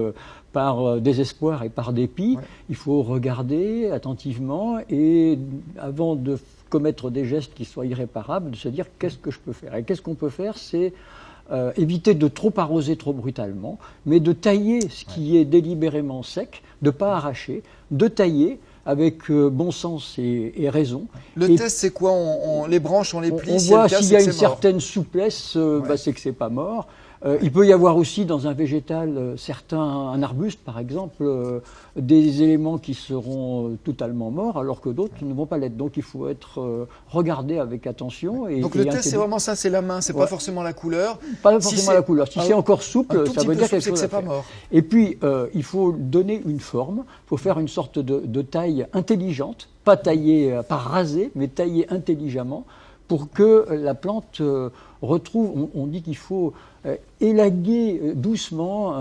par désespoir et par dépit. Ouais. Il faut regarder attentivement et avant de commettre des gestes qui soient irréparables, de se dire qu'est-ce que je peux faire. Et qu'est-ce qu'on peut faire, c'est éviter de trop arroser trop brutalement, mais de tailler ce qui est délibérément sec, de ne pas arracher, de tailler avec bon sens et raison. Le test, c'est quoi? Les branches, on les plie, on voit s'il y a une certaine souplesse, c'est que c'est pas mort. Il peut y avoir aussi dans un végétal, un arbuste par exemple, des éléments qui seront totalement morts alors que d'autres ne vont pas l'être. Donc il faut être regardé avec attention. Donc le test c'est vraiment ça, c'est la main, c'est pas forcément la couleur. Pas forcément la couleur. Si c'est encore souple, ça veut dire quelque chose. Que c'est pas mort. Et puis il faut donner une forme, il faut faire une sorte de taille intelligente, pas tailler, pas raser, mais tailler intelligemment pour que la plante retrouve, on dit qu'il faut élaguer doucement,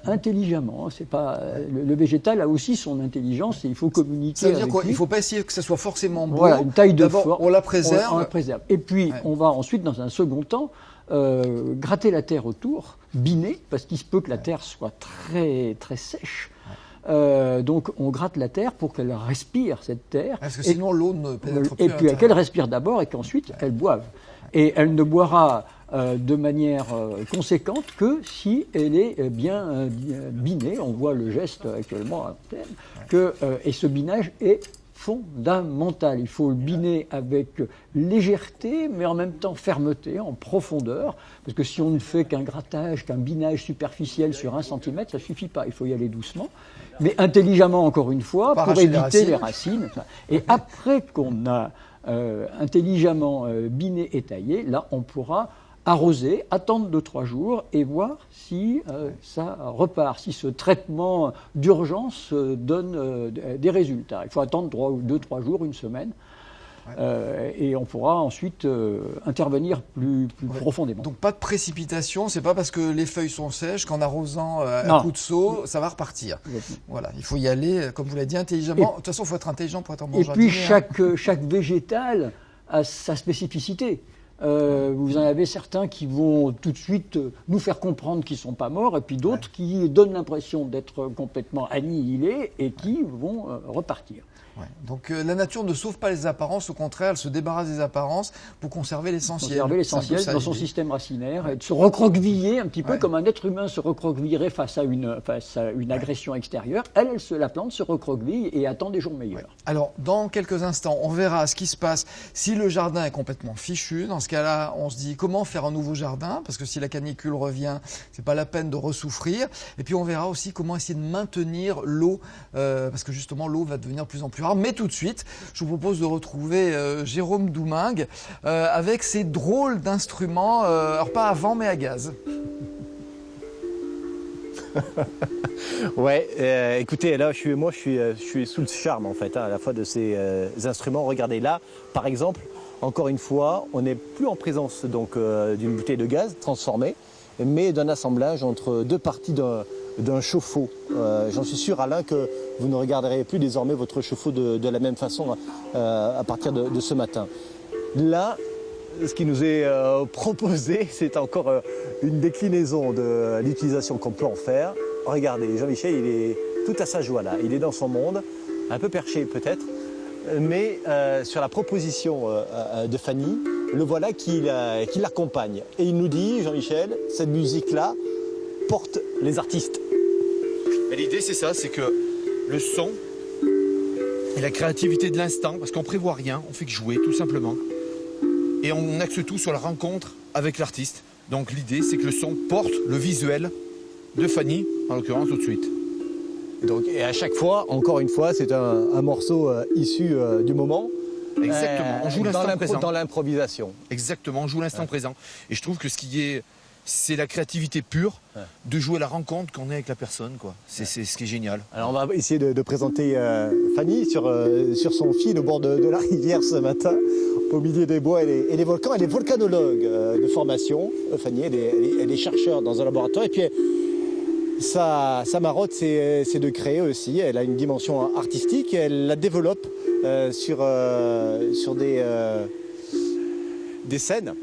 intelligemment. C'est pas, le végétal a aussi son intelligence et il faut communiquer. Ça veut dire qu'il ne faut pas essayer que ça soit forcément beau. Voilà, une taille de forme. On la préserve. On la préserve. Et puis, on va ensuite, dans un second temps, gratter la terre autour, biner, parce qu'il se peut que la terre soit très, très sèche. Donc on gratte la terre pour qu'elle respire cette terre. Parce que sinon l'eau ne pénètre plus. Et puis qu'elle respire d'abord et qu'ensuite elle boive. Et elle ne boira de manière conséquente que si elle est bien binée. On voit le geste actuellement à l'antenne. Et ce binage est fondamental. Il faut le biner avec légèreté, mais en même temps fermeté, en profondeur. Parce que si on ne fait qu'un grattage, qu'un binage superficiel sur 1 cm, ça ne suffit pas. Il faut y aller doucement, mais intelligemment, encore une fois, pour éviter les racines. Et après qu'on a intelligemment biné et taillé, là, on pourra arroser, attendre 2-3 jours et voir si ça repart, si ce traitement d'urgence donne des résultats. Il faut attendre 2-3 jours, 1 semaine, et on pourra ensuite intervenir plus profondément. Donc pas de précipitation, c'est pas parce que les feuilles sont sèches qu'en arrosant à coup de seau, ça va repartir. Voilà, il faut y aller, comme vous l'avez dit, intelligemment. De toute façon, il faut être intelligent pour être en bon jardinier. Et puis chaque végétal a sa spécificité. Vous en avez certains qui vont tout de suite nous faire comprendre qu'ils ne sont pas morts, et puis d'autres qui donnent l'impression d'être complètement annihilés et qui vont repartir. Ouais. Donc la nature ne sauve pas les apparences, au contraire, elle se débarrasse des apparences pour conserver l'essentiel. Conserver l'essentiel dans son système racinaire et de se recroqueviller un petit peu comme un être humain se recroquevillerait face à une agression extérieure. La plante se recroqueville et attend des jours meilleurs. Ouais. Alors, dans quelques instants, on verra ce qui se passe si le jardin est complètement fichu. Dans ce cas-là, on se dit comment faire un nouveau jardin, parce que si la canicule revient, c'est pas la peine de ressouffrir. Et puis on verra aussi comment essayer de maintenir l'eau, parce que justement l'eau va devenir de plus en plus rare. Mais tout de suite, je vous propose de retrouver Jérôme Doumingue avec ses drôles d'instruments, alors pas à vent mais à gaz. Ouais, écoutez, là, je suis sous le charme, en fait, hein, à la fois de ces instruments. Regardez, là, par exemple, encore une fois, on n'est plus en présence donc d'une bouteille de gaz transformée, mais d'un assemblage entre deux parties d'un chauffe-eau. J'en suis sûr, Alain, que vous ne regarderez plus désormais votre chauffe-eau de la même façon à partir de ce matin. Là, ce qui nous est proposé, c'est encore une déclinaison de l'utilisation qu'on peut en faire. Regardez, Jean-Michel, il est tout à sa joie là. Il est dans son monde, un peu perché peut-être, mais sur la proposition de Fanny, le voilà qui l'accompagne. Et il nous dit, Jean-Michel, cette musique-là porte les artistes. L'idée, c'est ça, c'est que le son et la créativité de l'instant, parce qu'on prévoit rien, on fait que jouer, tout simplement. Et on axe tout sur la rencontre avec l'artiste. Donc l'idée, c'est que le son porte le visuel de Fanny, en l'occurrence, tout de suite. Et à chaque fois, encore une fois, c'est un morceau issu du moment. Exactement, on joue l'instant présent. Dans l'improvisation. Exactement, on joue l'instant présent. Et je trouve que c'est la créativité pure de jouer la rencontre qu'on est avec la personne, quoi. C'est ce qui est génial. Alors on va essayer de présenter Fanny sur son fil au bord de la rivière ce matin, au milieu des bois et des volcans. Elle est volcanologue de formation. Fanny, elle est chercheure dans un laboratoire. Et puis sa marotte, c'est de créer aussi. Elle a une dimension artistique et elle la développe sur des scènes,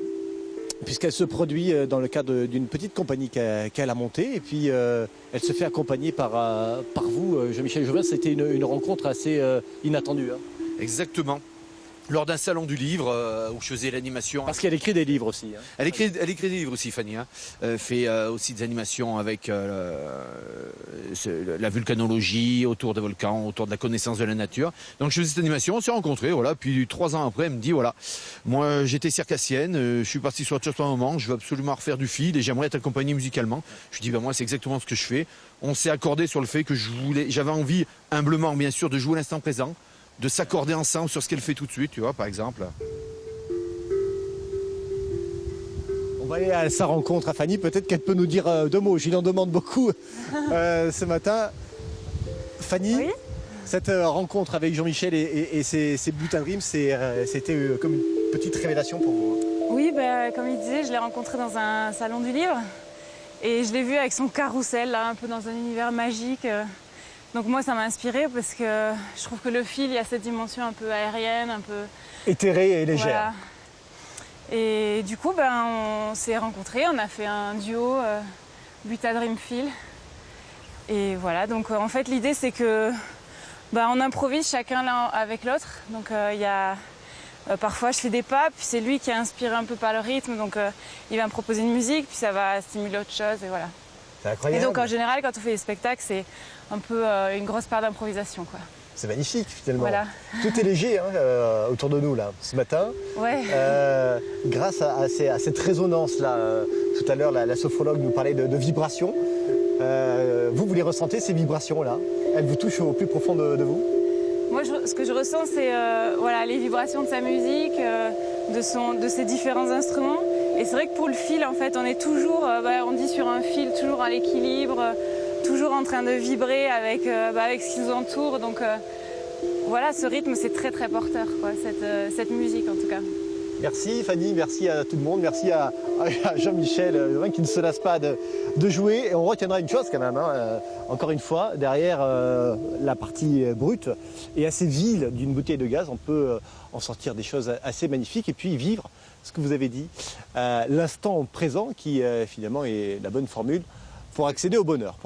puisqu'elle se produit dans le cadre d'une petite compagnie qu'elle a montée. Et puis elle se fait accompagner par vous, Jean-Michel Jouvin. C'était une rencontre assez inattendue. Hein. Exactement. Lors d'un salon du livre où je faisais l'animation. Parce qu'elle écrit des livres aussi. Hein. Elle écrit des livres aussi, Fanny. Hein. Fait aussi des animations avec la vulcanologie, autour des volcans, autour de la connaissance de la nature. Donc je faisais cette animation, on s'est rencontrés, voilà. Puis 3 ans après, elle me dit, voilà, moi j'étais circassienne, je suis parti sur autre chose pour un moment, je veux absolument refaire du fil et j'aimerais t'accompagner musicalement. Je lui dis, moi c'est exactement ce que je fais. On s'est accordé sur le fait que j'avais envie, humblement bien sûr, de jouer l'instant présent, de s'accorder ensemble sur ce qu'elle fait tout de suite, tu vois, par exemple. On va aller à sa rencontre à Fanny, peut-être qu'elle peut nous dire 2 mots, je lui en demande beaucoup ce matin. Fanny, oui, cette rencontre avec Jean-Michel et ses Butad Dream, c'était comme une petite révélation pour vous. Oui, comme il disait, je l'ai rencontré dans un salon du livre et je l'ai vu avec son carrousel, là, un peu dans un univers magique. Donc moi, ça m'a inspirée parce que je trouve que le fil, il y a cette dimension un peu aérienne, un peu... éthérée et légère. Voilà. Et du coup, on s'est rencontrés, on a fait un duo Butad Dream Fil. Et voilà, donc en fait, l'idée, c'est que on improvise chacun l'un avec l'autre. Donc parfois, je fais des pas, puis c'est lui qui est inspiré un peu par le rythme. Donc il va me proposer une musique, puis ça va stimuler autre chose, et voilà. C'est incroyable. Et donc en général, quand on fait des spectacles, c'est un peu une grosse part d'improvisation, quoi. C'est magnifique finalement. Voilà. Tout est léger autour de nous là, ce matin. Ouais. Grâce à cette résonance là, tout à l'heure la sophrologue nous parlait de vibrations. Vous les ressentez ces vibrations là? Elles vous touchent au plus profond de vous? Moi, ce que je ressens, c'est les vibrations de sa musique, de ses différents instruments. Et c'est vrai que pour le fil, en fait, on est toujours, on dit sur un fil, toujours à l'équilibre, toujours en train de vibrer avec ce qui nous entoure. Donc voilà, ce rythme, c'est très très porteur, quoi, cette musique en tout cas. Merci Fanny, merci à tout le monde, merci à Jean-Michel qui ne se lasse pas de jouer. Et on retiendra une chose quand même, encore une fois, derrière la partie brute et assez vile d'une bouteille de gaz, on peut en sortir des choses assez magnifiques et puis vivre ce que vous avez dit, l'instant présent qui finalement est la bonne formule pour accéder au bonheur.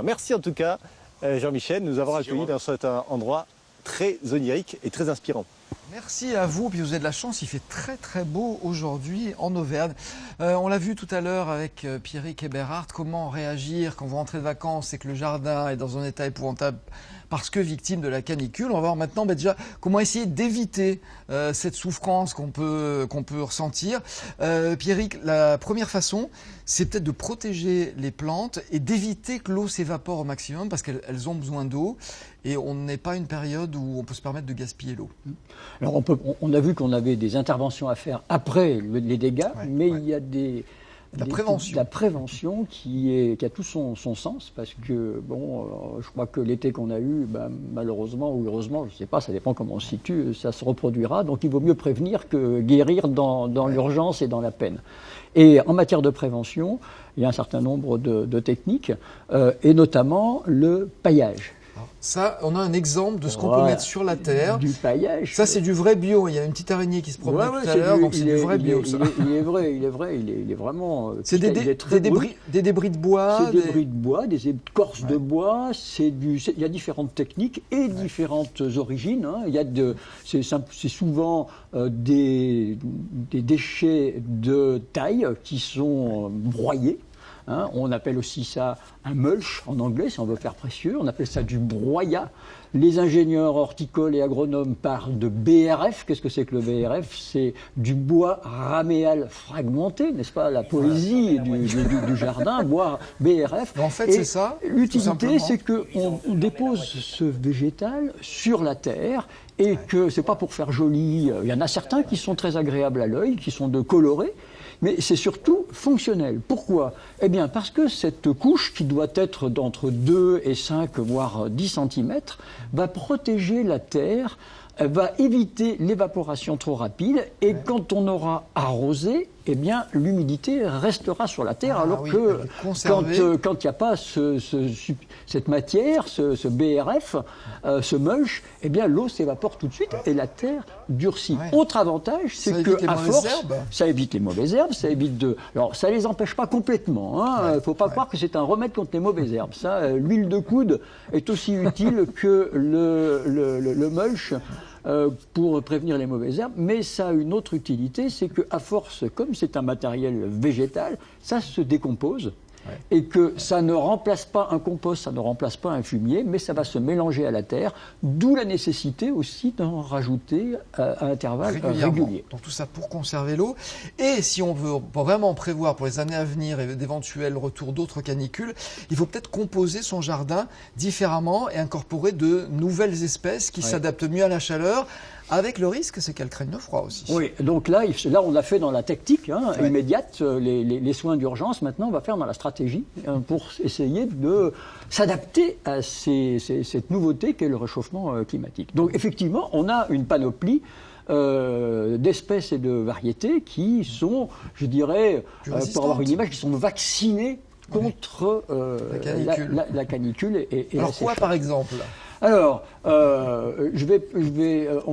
Merci en tout cas Jean-Michel de nous avoir accueillis dans cet endroit très onirique et très inspirant. Merci à vous, puis vous avez de la chance, il fait très très beau aujourd'hui en Auvergne. On l'a vu tout à l'heure avec Pierrick Eberhardt, comment réagir quand vous rentrez de vacances et que le jardin est dans un état épouvantable parce que victime de la canicule. On va voir maintenant déjà comment essayer d'éviter cette souffrance qu'on peut ressentir. Pierrick, la première façon, c'est peut-être de protéger les plantes et d'éviter que l'eau s'évapore au maximum parce qu'elles ont besoin d'eau et on n'est pas une période où on peut se permettre de gaspiller l'eau. Alors on a vu qu'on avait des interventions à faire après les dégâts, mais il y a des La prévention qui a tout son sens, parce que, je crois que l'été qu'on a eu, malheureusement ou heureusement, je ne sais pas, ça dépend comment on se situe, ça se reproduira. Donc il vaut mieux prévenir que guérir dans l'urgence et dans la peine. Et en matière de prévention, il y a un certain nombre de techniques, et notamment le paillage. Ça, on a un exemple de ce qu'on peut mettre sur la terre. Du paillage. Ça, c'est du vrai bio. Il y a une petite araignée qui se promène tout à l'heure, donc c'est du vrai bio. Il est vrai, il est vraiment... C'est des débris de bois. C'est des débris de bois, des écorces de bois. Il y a différentes techniques et différentes origines. C'est souvent des déchets de taille qui sont broyés. On appelle aussi ça un mulch en anglais, si on veut faire précieux. On appelle ça du broyat. Les ingénieurs horticoles et agronomes parlent de BRF. Qu'est-ce que c'est que le BRF? C'est du bois raméal fragmenté, n'est-ce pas? La poésie du jardin, bois BRF. En fait, c'est ça. L'utilité, c'est qu'on dépose ce végétal sur la terre et que c'est pas pour faire joli. Il y en a certains qui sont très agréables à l'œil, qui sont de colorés. Mais c'est surtout fonctionnel. Pourquoi? Eh bien, parce que cette couche, qui doit être d'entre 2 et 5, voire 10 cm, va protéger la terre, va éviter l'évaporation trop rapide, et quand on aura arrosé, eh bien, l'humidité restera sur la terre, alors que quand il n'y a pas cette matière, ce BRF, ce mulch, eh bien, l'eau s'évapore tout de suite et la terre durcit. Autre avantage, c'est qu'à force, ça évite les mauvaises herbes, ça évite de... Alors, ça ne les empêche pas complètement. Il ne faut pas croire que c'est un remède contre les mauvaises herbes. L'huile de coude est aussi utile que le mulch. Pour prévenir les mauvaises herbes, mais ça a une autre utilité, c'est qu'à force, comme c'est un matériel végétal, ça se décompose. Et que ça ne remplace pas un compost, ça ne remplace pas un fumier, mais ça va se mélanger à la terre, d'où la nécessité aussi d'en rajouter à intervalles réguliers. Donc tout ça pour conserver l'eau. Et si on veut vraiment prévoir pour les années à venir et d'éventuels retours d'autres canicules, il faut peut-être composer son jardin différemment et incorporer de nouvelles espèces qui s'adaptent mieux à la chaleur. Avec le risque, c'est qu'elles craignent le froid aussi. Oui, donc là on l'a fait dans la tactique immédiate, les soins d'urgence. Maintenant, on va faire dans la stratégie pour essayer de s'adapter à cette nouveauté qu'est le réchauffement climatique. Donc effectivement, on a une panoplie d'espèces et de variétés qui sont, je dirais, pour avoir une image, qui sont vaccinées contre la canicule et alors la quoi, par exemple? Alors, on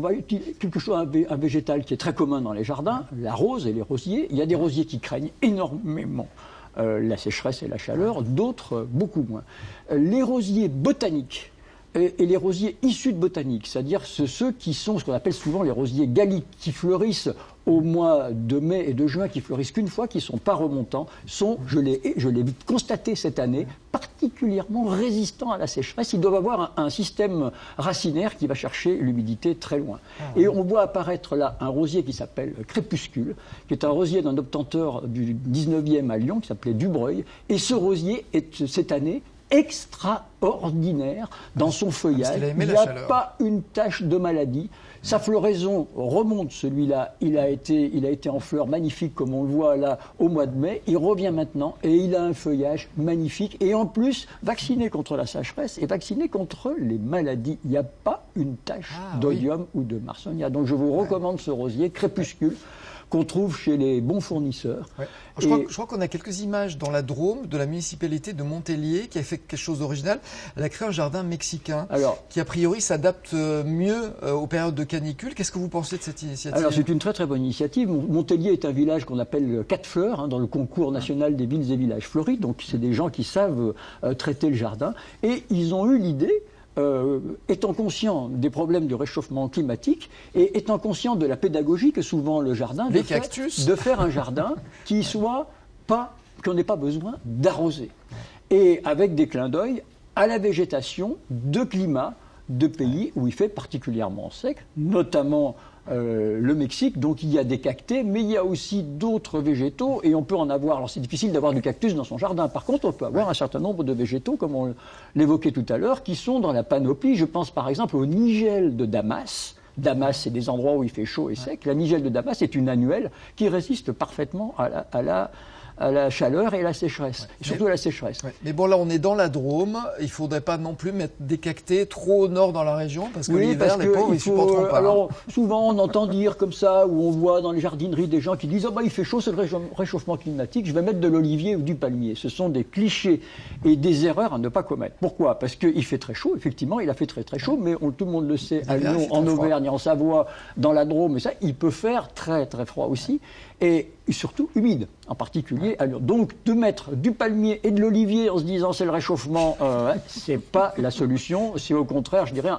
va utiliser quelque chose, un végétal qui est très commun dans les jardins, la rose et les rosiers. Il y a des rosiers qui craignent énormément la sécheresse et la chaleur, d'autres beaucoup moins. Les rosiers botaniques et les rosiers issus de botanique, c'est-à-dire ceux qui sont ce qu'on appelle souvent les rosiers galliques, qui fleurissent au mois de mai et de juin, qui fleurissent qu'une fois, qui ne sont pas remontants, sont, je l'ai constaté cette année, particulièrement résistants à la sécheresse. Ils doivent avoir un système racinaire qui va chercher l'humidité très loin. Et on voit apparaître là un rosier qui s'appelle Crépuscule, qui est un rosier d'un obtenteur du 19e à Lyon, qui s'appelait Dubreuil. Et ce rosier est, cette année, extraordinaire dans son feuillage. Il n'y a pas une tache de maladie. Sa floraison remonte, celui-là. Il a été en fleurs magnifiques, comme on le voit là, au mois de mai. Il revient maintenant et il a un feuillage magnifique. Et en plus, vacciné contre la sécheresse et vacciné contre les maladies. Il n'y a pas une tache d'oïdium ou de marsonia. Donc je vous recommande ce rosier, Crépuscule, qu'on trouve chez les bons fournisseurs. Je crois qu'on a quelques images dans la Drôme de la municipalité de Montélier qui a fait quelque chose d'original. Elle a créé un jardin mexicain qui a priori s'adapte mieux aux périodes de canicule. Qu'est-ce que vous pensez de cette initiative? Alors c'est une très très bonne initiative. Montélier est un village qu'on appelle 4 fleurs dans le concours national des villes et villages fleuris. Donc c'est des gens qui savent traiter le jardin. Et ils ont eu l'idée, étant conscient des problèmes du réchauffement climatique et étant conscient de la pédagogie que souvent le jardin de faire un jardin qu'on n'ait pas besoin d'arroser. Et avec des clins d'œil à la végétation de climat de pays où il fait particulièrement sec, notamment le Mexique. Donc il y a des cactés, mais il y a aussi d'autres végétaux et on peut en avoir. Alors c'est difficile d'avoir du cactus dans son jardin. Par contre, on peut avoir un certain nombre de végétaux, comme on l'évoquait tout à l'heure, qui sont dans la panoplie. Je pense par exemple au nigel de Damas. Damas, c'est des endroits où il fait chaud et sec. La nigel de Damas est une annuelle qui résiste parfaitement à à la chaleur et la sécheresse, et surtout la sécheresse. Mais bon, là, on est dans la Drôme. Il ne faudrait pas non plus mettre des cactés trop au nord dans la région, parce que l'hiver, les pauvres, ils ne supporteront pas. Alors, souvent, on entend dire comme ça, ou on voit dans les jardineries des gens qui disent « Ah bah, il fait chaud, c'est le réchauffement climatique, je vais mettre de l'olivier ou du palmier ». Ce sont des clichés et des erreurs à ne pas commettre. Pourquoi? Parce qu'il fait très chaud, effectivement, il a fait très très chaud, mais tout le monde le sait, à Lyon, en Auvergne, en Savoie, dans la Drôme, et ça, il peut faire très très froid aussi, et surtout humide, en particulier à Lyon. Donc, de mettre du palmier et de l'olivier en se disant c'est le réchauffement, c'est pas la solution, c'est au contraire, je dirais,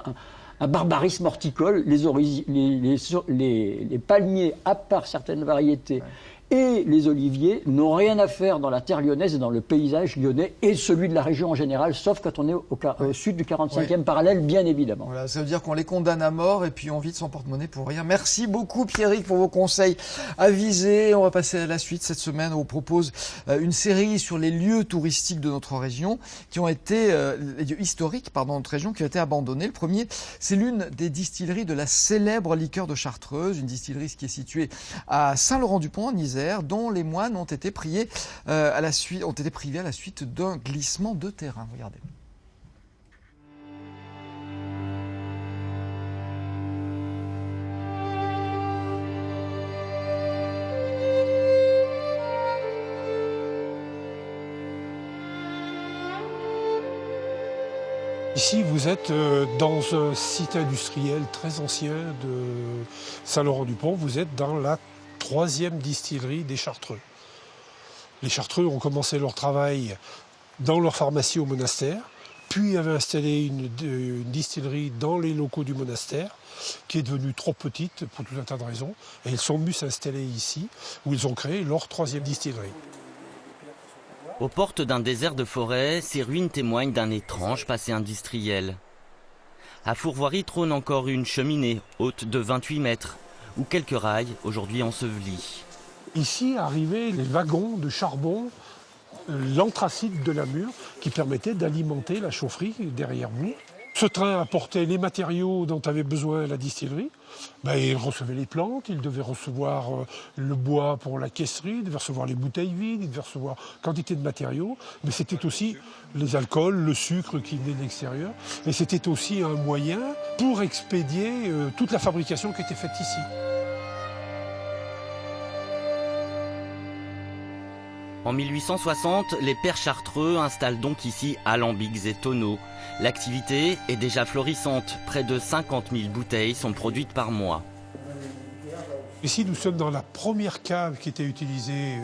un barbarisme horticole. Les palmiers, à part certaines variétés, et les oliviers n'ont rien à faire dans la terre lyonnaise et dans le paysage lyonnais et celui de la région en général, sauf quand on est au sud du 45e parallèle, bien évidemment. Voilà, ça veut dire qu'on les condamne à mort et puis on vide son porte-monnaie pour rien. Merci beaucoup Pierrick pour vos conseils avisés. On va passer à la suite. Cette semaine, on vous propose une série sur les lieux touristiques de notre région qui ont été, les lieux historiques, pardon, de notre région qui ont été abandonnés. Le premier, c'est l'une des distilleries de la célèbre liqueur de Chartreuse, une distillerie qui est située à Saint-Laurent-du-Pont en Isère, dont les moines ont été privés à la suite d'un glissement de terrain. Regardez. Ici, vous êtes dans un site industriel très ancien de Saint-Laurent-du-Pont. Vous êtes dans la 3e distillerie des Chartreux. Les Chartreux ont commencé leur travail dans leur pharmacie au monastère, puis avaient installé une distillerie dans les locaux du monastère, qui est devenue trop petite pour tout un tas de raisons, et ils sont venus s'installer ici, où ils ont créé leur 3e distillerie. Aux portes d'un désert de forêt, ces ruines témoignent d'un étrange passé industriel. À Fourvoirie trône encore une cheminée haute de 28 mètres, ou quelques rails aujourd'hui ensevelis. Ici arrivaient les wagons de charbon, l'anthracite de Namur, qui permettait d'alimenter la chaufferie derrière vous. Ce train apportait les matériaux dont avait besoin la distillerie. Il recevait les plantes, il devait recevoir le bois pour la caisserie, il devait recevoir les bouteilles vides, il devait recevoir quantité de matériaux. Mais c'était aussi les alcools, le sucre qui venait de l'extérieur. Et c'était aussi un moyen pour expédier toute la fabrication qui était faite ici. En 1860, les pères Chartreux installent donc ici alambics et tonneaux. L'activité est déjà florissante. Près de 50 000 bouteilles sont produites par mois. Ici, nous sommes dans la première cave qui était utilisée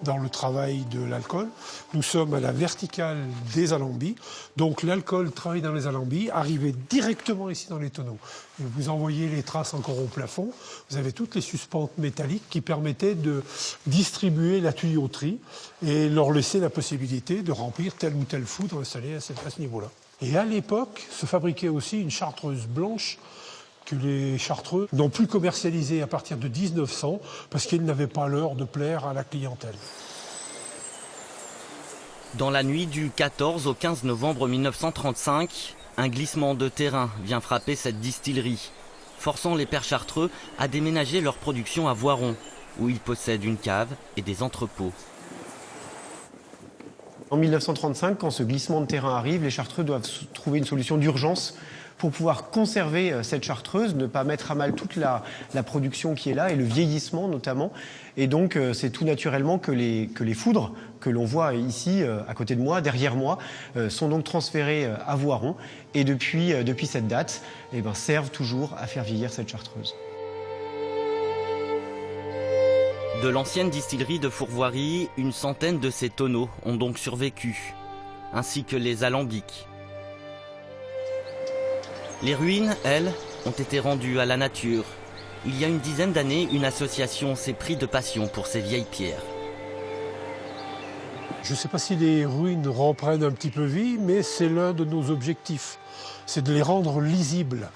dans le travail de l'alcool. Nous sommes à la verticale des alambics. Donc l'alcool travaillé dans les alambics arrivait directement ici dans les tonneaux. Et vous envoyez les traces encore au plafond. Vous avez toutes les suspentes métalliques qui permettaient de distribuer la tuyauterie et leur laisser la possibilité de remplir tel ou tel foudre installé à ce niveau-là. Et à l'époque, se fabriquait aussi une chartreuse blanche que les Chartreux n'ont plus commercialisé à partir de 1900 parce qu'ils n'avaient pas l'heure de plaire à la clientèle. Dans la nuit du 14 au 15 novembre 1935, un glissement de terrain vient frapper cette distillerie, forçant les pères Chartreux à déménager leur production à Voiron, où ils possèdent une cave et des entrepôts. En 1935, quand ce glissement de terrain arrive, les Chartreux doivent trouver une solution d'urgence pour pouvoir conserver cette chartreuse, ne pas mettre à mal toute la production qui est là et le vieillissement notamment. Et donc c'est tout naturellement que les foudres que l'on voit ici à côté de moi, derrière moi, sont donc transférées à Voiron et depuis cette date servent toujours à faire vieillir cette chartreuse. De l'ancienne distillerie de Fourvoirie, une centaine de ces tonneaux ont donc survécu, ainsi que les alambics. Les ruines, elles, ont été rendues à la nature. Il y a une dizaine d'années, une association s'est pris de passion pour ces vieilles pierres. Je ne sais pas si les ruines reprennent un petit peu vie, mais c'est l'un de nos objectifs. C'est de les rendre lisibles.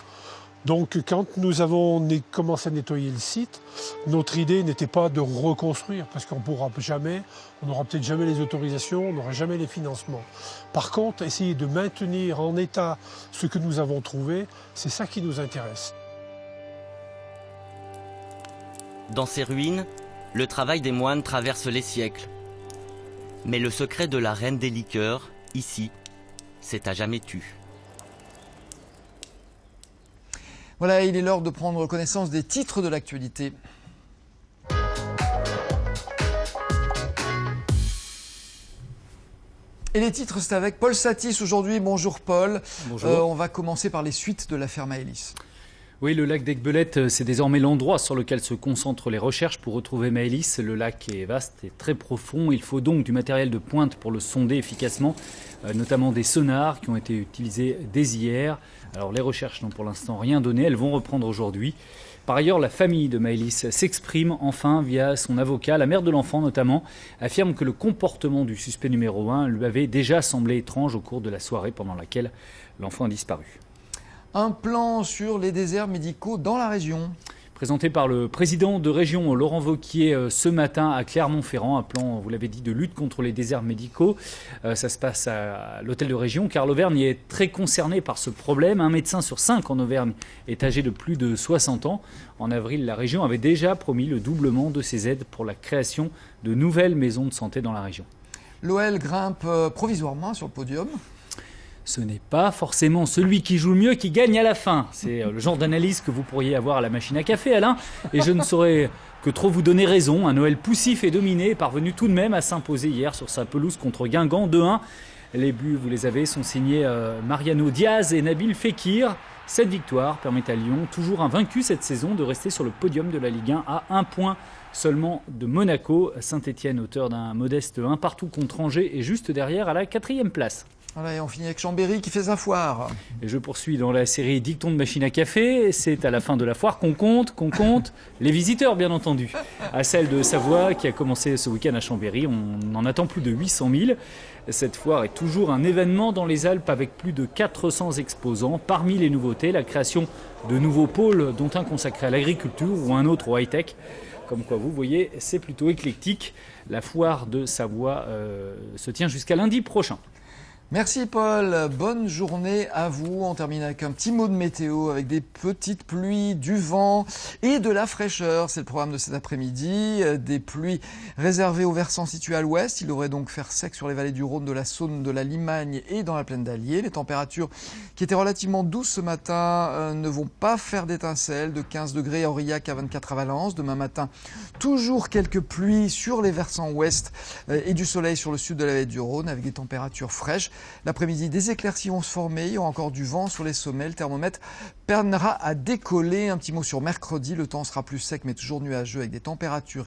Donc quand nous avons commencé à nettoyer le site, notre idée n'était pas de reconstruire, parce qu'on n'aura peut-être jamais les autorisations, on n'aura jamais les financements. Par contre, essayer de maintenir en état ce que nous avons trouvé, c'est ça qui nous intéresse. Dans ces ruines, le travail des moines traverse les siècles. Mais le secret de la reine des liqueurs, ici, c'est à jamais tu. Voilà, il est l'heure de prendre connaissance des titres de l'actualité. Et les titres, c'est avec Paul Satis aujourd'hui. Bonjour Paul. Bonjour. On va commencer par les suites de l'affaire Maëlys. Oui, le lac d'Aiguebelette, c'est désormais l'endroit sur lequel se concentrent les recherches pour retrouver Maëlys. Le lac est vaste et très profond. Il faut donc du matériel de pointe pour le sonder efficacement, notamment des sonars qui ont été utilisés dès hier. Alors les recherches n'ont pour l'instant rien donné, elles vont reprendre aujourd'hui. Par ailleurs, la famille de Maëlys s'exprime enfin via son avocat. La mère de l'enfant notamment affirme que le comportement du suspect numéro 1 lui avait déjà semblé étrange au cours de la soirée pendant laquelle l'enfant a disparu. Un plan sur les déserts médicaux dans la région. Présenté par le président de région Laurent Wauquiez ce matin à Clermont-Ferrand, un plan, vous l'avez dit, de lutte contre les déserts médicaux. Ça se passe à l'hôtel de région car l'Auvergne est très concernée par ce problème. Un médecin sur 5 en Auvergne est âgé de plus de 60 ans. En avril, la région avait déjà promis le doublement de ses aides pour la création de nouvelles maisons de santé dans la région. L'OL grimpe provisoirement sur le podium. Ce n'est pas forcément celui qui joue le mieux qui gagne à la fin. C'est le genre d'analyse que vous pourriez avoir à la machine à café, Alain. Et je ne saurais que trop vous donner raison. Un OL poussif et dominé est parvenu tout de même à s'imposer hier sur sa pelouse contre Guingamp 2-1. Les buts, vous les avez, sont signés Mariano Diaz et Nabil Fekir. Cette victoire permet à Lyon, toujours invaincu cette saison, de rester sur le podium de la Ligue 1 à 1 point seulement de Monaco. Saint-Etienne, auteur d'un modeste 1 partout contre Angers, est juste derrière à la 4e place. Voilà, et on finit avec Chambéry qui fait sa foire. Et je poursuis dans la série Dicton de machine à café. C'est à la fin de la foire qu'on compte les visiteurs, bien entendu. À celle de Savoie qui a commencé ce week-end à Chambéry, on en attend plus de 800 000. Cette foire est toujours un événement dans les Alpes avec plus de 400 exposants. Parmi les nouveautés, la création de nouveaux pôles, dont un consacré à l'agriculture ou un autre au high-tech. Comme quoi, vous voyez, c'est plutôt éclectique. La foire de Savoie se tient jusqu'à lundi prochain. Merci Paul, bonne journée à vous. On termine avec un petit mot de météo avec des petites pluies, du vent et de la fraîcheur. C'est le programme de cet après-midi. Des pluies réservées aux versants situés à l'ouest. Il devrait donc faire sec sur les vallées du Rhône, de la Saône, de la Limagne et dans la plaine d'Allier. Les températures qui étaient relativement douces ce matin ne vont pas faire d'étincelles. De 15 degrés à Aurillac à 24 à Valence. Demain matin, toujours quelques pluies sur les versants ouest et du soleil sur le sud de la vallée du Rhône avec des températures fraîches. L'après-midi, des éclaircies vont se former, il y aura encore du vent sur les sommets, le thermomètre peinera à décoller. Un petit mot sur mercredi, le temps sera plus sec mais toujours nuageux avec des températures